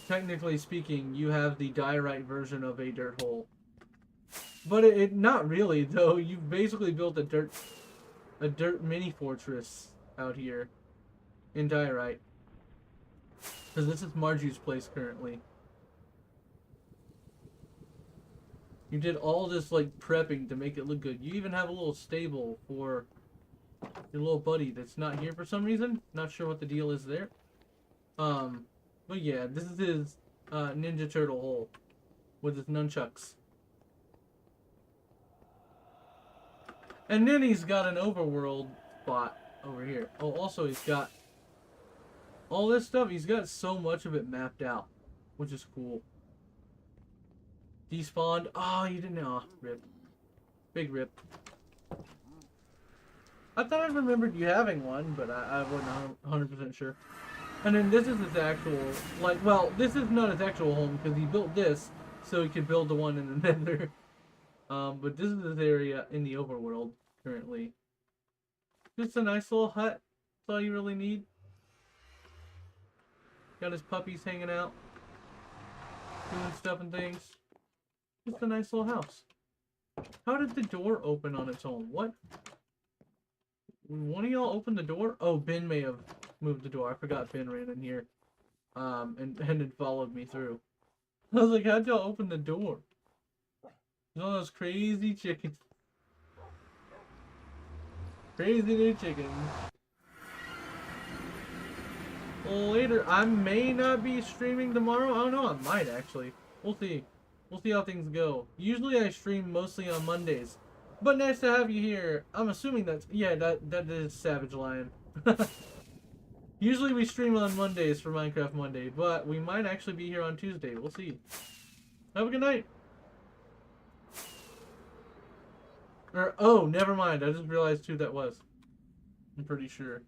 Technically speaking, you have the diorite version of a dirt hole. But it not really, though. You've basically built a dirt mini fortress out here in diorite. Because this is Marju's place currently. You did all this, like, prepping to make it look good. You even have a little stable for your little buddy that's not here for some reason. Not sure what the deal is there. But yeah, this is his Ninja Turtle hole with his nunchucks. And then he's got an overworld spot over here. Oh, also he's got all this stuff. He's got so much of it mapped out, which is cool. Despawned. Oh, you didn't know. Oh, rip. Big rip. I thought I remembered you having one, but I wasn't 100% sure. And then this is his actual, like, well, this is not his actual home because he built this so he could build the one in the nether. But this is his area in the overworld currently. Just a nice little hut. That's all you really need. Got his puppies hanging out, doing stuff and things. Just a nice little house. How did the door open on its own? What? One of y'all opened the door? Oh, Ben may have moved the door. I forgot Ben ran in here. And had followed me through. I was like, how'd y'all open the door? All those crazy chickens. Crazy new chickens. Well, later, I may not be streaming tomorrow. I don't know, I might actually. We'll see. We'll see how things go. Usually I stream mostly on Mondays. But nice to have you here. I'm assuming that's... Yeah, that is Savage Lion. Usually we stream on Mondays for Minecraft Monday, but we might actually be here on Tuesday. We'll see. Have a good night. Or, oh, never mind. I just realized who that was. I'm pretty sure.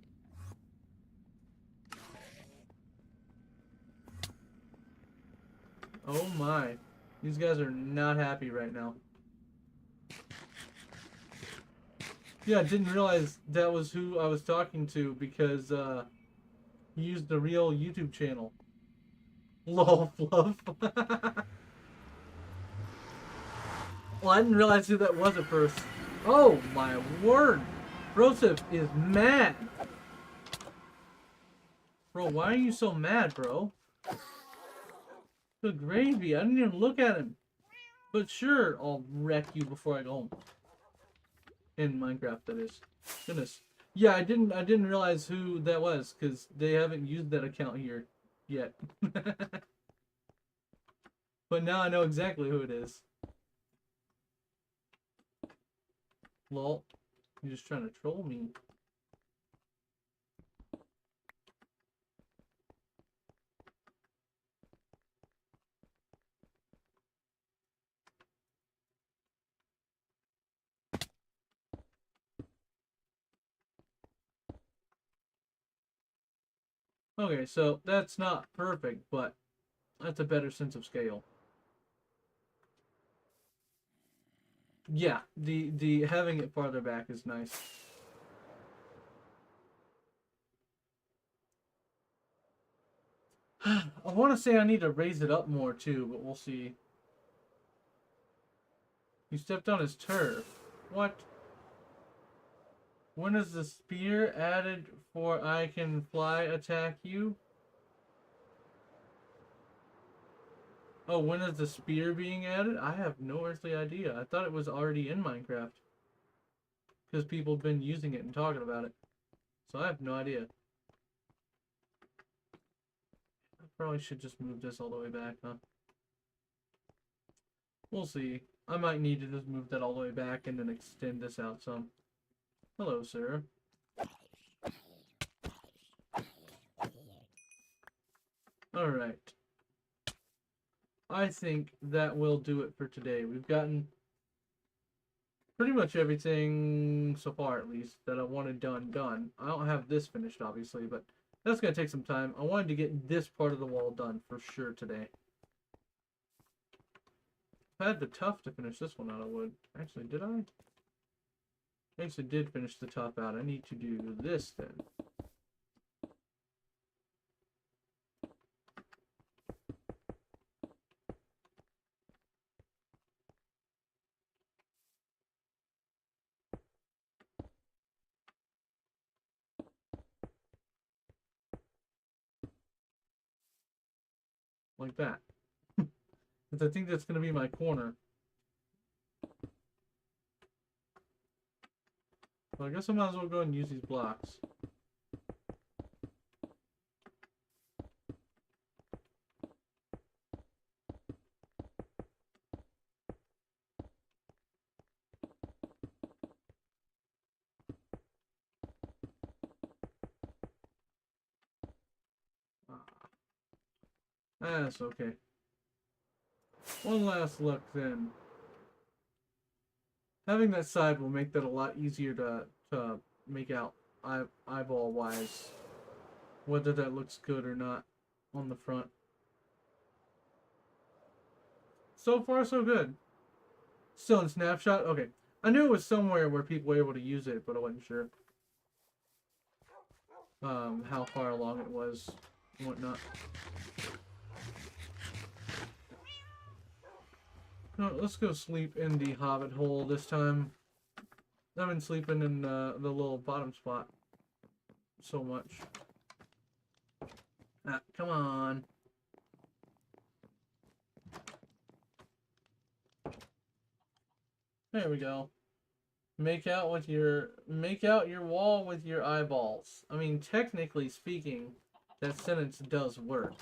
Oh my. These guys are not happy right now. Yeah, I didn't realize that was who I was talking to because, use the real YouTube channel. Lol, Fluff. Well, I didn't realize who that was at first. Oh my word! Broseph is mad! Bro, why are you so mad, bro? Good gravy, I didn't even look at him. But sure, I'll wreck you before I go home. In Minecraft, that is. Goodness. Yeah, I didn't realize who that was, because they haven't used that account here yet. But now I know exactly who it is. Lol. You're just trying to troll me. Okay, so that's not perfect, but that's a better sense of scale. Yeah, the having it farther back is nice. I want to say I need to raise it up more too, but we'll see. You stepped on his turf. What? When is the spear added for I can fly attack you? Oh, when is the spear being added? I have no earthly idea. I thought it was already in Minecraft. Because people have been using it and talking about it. So I have no idea. I probably should just move this all the way back, huh? We'll see. I might need to just move that all the way back and then extend this out some. Hello, sir. Alright. I think that will do it for today. We've gotten pretty much everything so far, at least, that I wanted done. I don't have this finished, obviously, but that's going to take some time. I wanted to get this part of the wall done for sure today. If I had the tough to finish this one out, I would. Actually, did I? I actually did finish the top out. I need to do this then. Like that. Because I think that's going to be my corner. So I guess I might as well go and use these blocks. That's okay. One last look then. Having that side will make that a lot easier to make out eyeball wise. Whether that looks good or not on the front. So far so good. Still in snapshot? Okay. I knew it was somewhere where people were able to use it, but I wasn't sure how far along it was and whatnot. No, let's go sleep in the hobbit hole this time. I've been sleeping in the little bottom spot so much. Ah, come on. There we go. Make out your wall with your eyeballs. I mean, technically speaking, that sentence does work.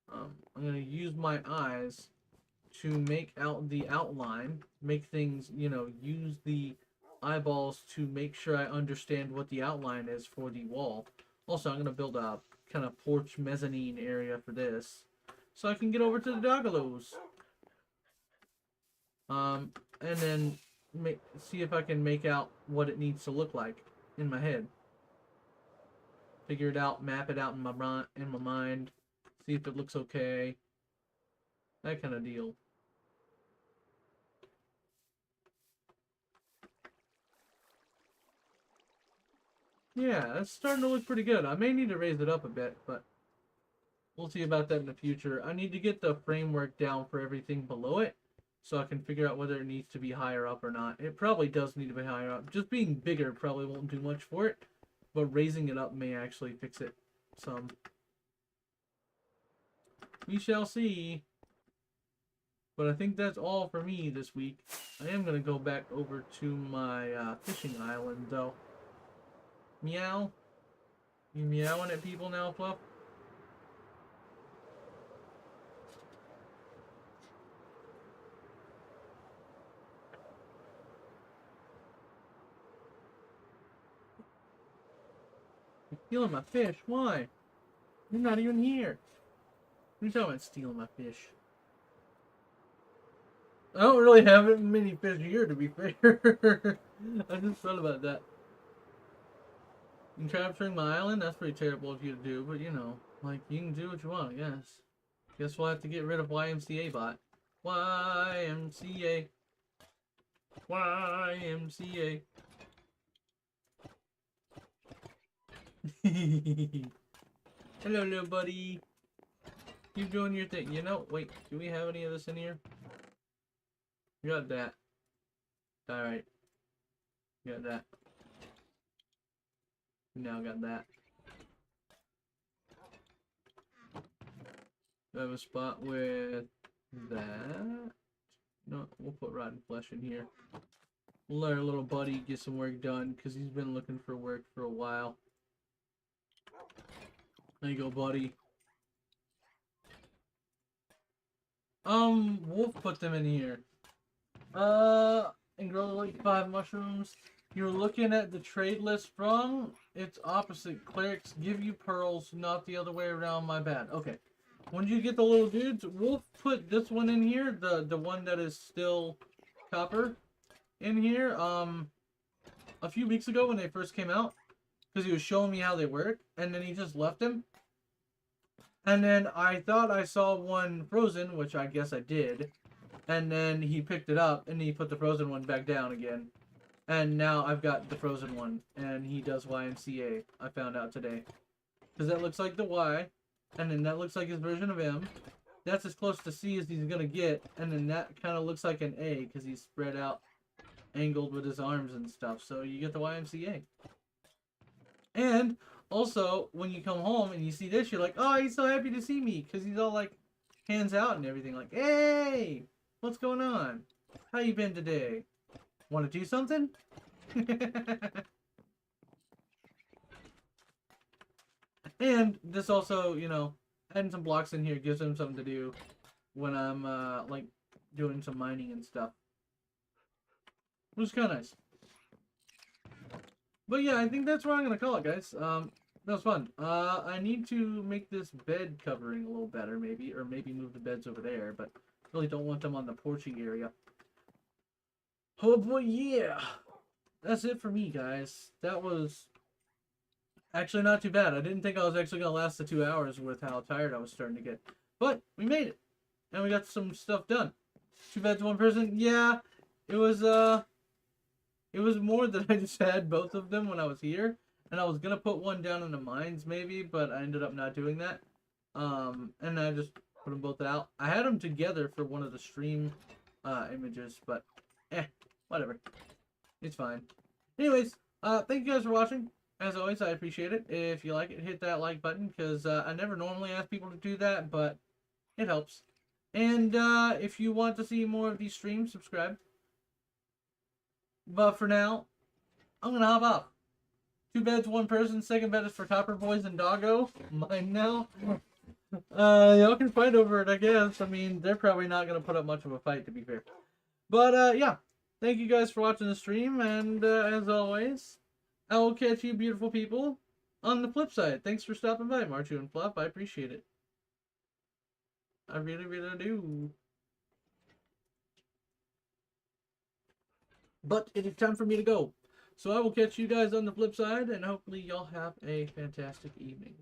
I'm gonna use my eyes to make out the outline, make things, you know, use the eyeballs to make sure I understand what the outline is for the wall. Also, I'm gonna build a kind of porch mezzanine area for this, so I can get over to the doggalos. And then see if I can make out what it needs to look like in my head. Figure it out, map it out in my mind, see if it looks okay. That kind of deal. Yeah, it's starting to look pretty good. I may need to raise it up a bit, but we'll see about that in the future. I need to get the framework down for everything below it, so I can figure out whether it needs to be higher up or not. It probably does need to be higher up. Just being bigger probably won't do much for it, but raising it up may actually fix it some. We shall see. But I think that's all for me this week. I am going to go back over to my fishing island, though. Meow? You meowing at people now, Fluff? You're stealing my fish. Why? You're not even here. You're talking about stealing my fish. I don't really have many fish here, to be fair. I just thought about that. And capturing my island? That's pretty terrible of you to do, but you know, like, you can do what you want, I guess. Guess we'll have to get rid of YMCA bot. YMCA. YMCA. Hello, little buddy. Keep doing your thing. You know, wait, do we have any of this in here? You got that. Alright. You got that. You now got that. I have a spot with that. No, we'll put rotten flesh in here. We'll let our little buddy get some work done because he's been looking for work for a while. There you go, buddy. Wolf put them in here. And grow like 5 mushrooms. You're looking at the trade list wrong. It's opposite. Clerics give you pearls, not the other way around. My bad. Okay. When you get the little dudes, Wolf put this one in here, the one that is still copper, in here. A few weeks ago when they first came out, because he was showing me how they work, and then he just left them. And then I thought I saw one frozen, which I guess I did. And then he picked it up, and he put the frozen one back down again. And now I've got the frozen one, and he does YMCA, I found out today. Because that looks like the Y, and then that looks like his version of M. That's as close to C as he's going to get, and then that kind of looks like an A, because he's spread out, angled with his arms and stuff. So you get the YMCA. And also, when you come home and you see this, you're like, oh, he's so happy to see me, because he's all like, hands out and everything, like, hey! What's going on? How you been today? Want to do something? And this also, you know, adding some blocks in here gives him something to do when I'm, like, doing some mining and stuff. Which is kind of nice. But yeah, I think that's what I'm going to call it, guys. That was fun. I need to make this bed covering a little better, maybe. Or maybe move the beds over there, but really don't want them on the porchy area. Oh boy, yeah! That's it for me, guys. That was actually not too bad. I didn't think I was actually going to last the 2 hours with how tired I was starting to get. But we made it. And we got some stuff done. 2 beds, 1 person. Yeah, it was more that I just had both of them when I was here. And I was going to put one down in the mines maybe, but I ended up not doing that. And I just put them both out. I had them together for one of the stream images, but whatever. It's fine. Anyways, thank you guys for watching. As always, I appreciate it. If you like it, hit that like button, because I never normally ask people to do that, but it helps. And if you want to see more of these streams, subscribe. But for now, I'm going to hop off. 2 beds, 1 person. Second bed is for Copper Boys and Doggo. Mine now. Y'all can fight over it, I guess. I mean, they're probably not going to put up much of a fight, to be fair. But, yeah. Thank you guys for watching the stream. And, as always, I will catch you beautiful people on the flip side. Thanks for stopping by, Marchu and Fluff. I appreciate it. I really, really do. But it is time for me to go. So I will catch you guys on the flip side, and hopefully y'all have a fantastic evening.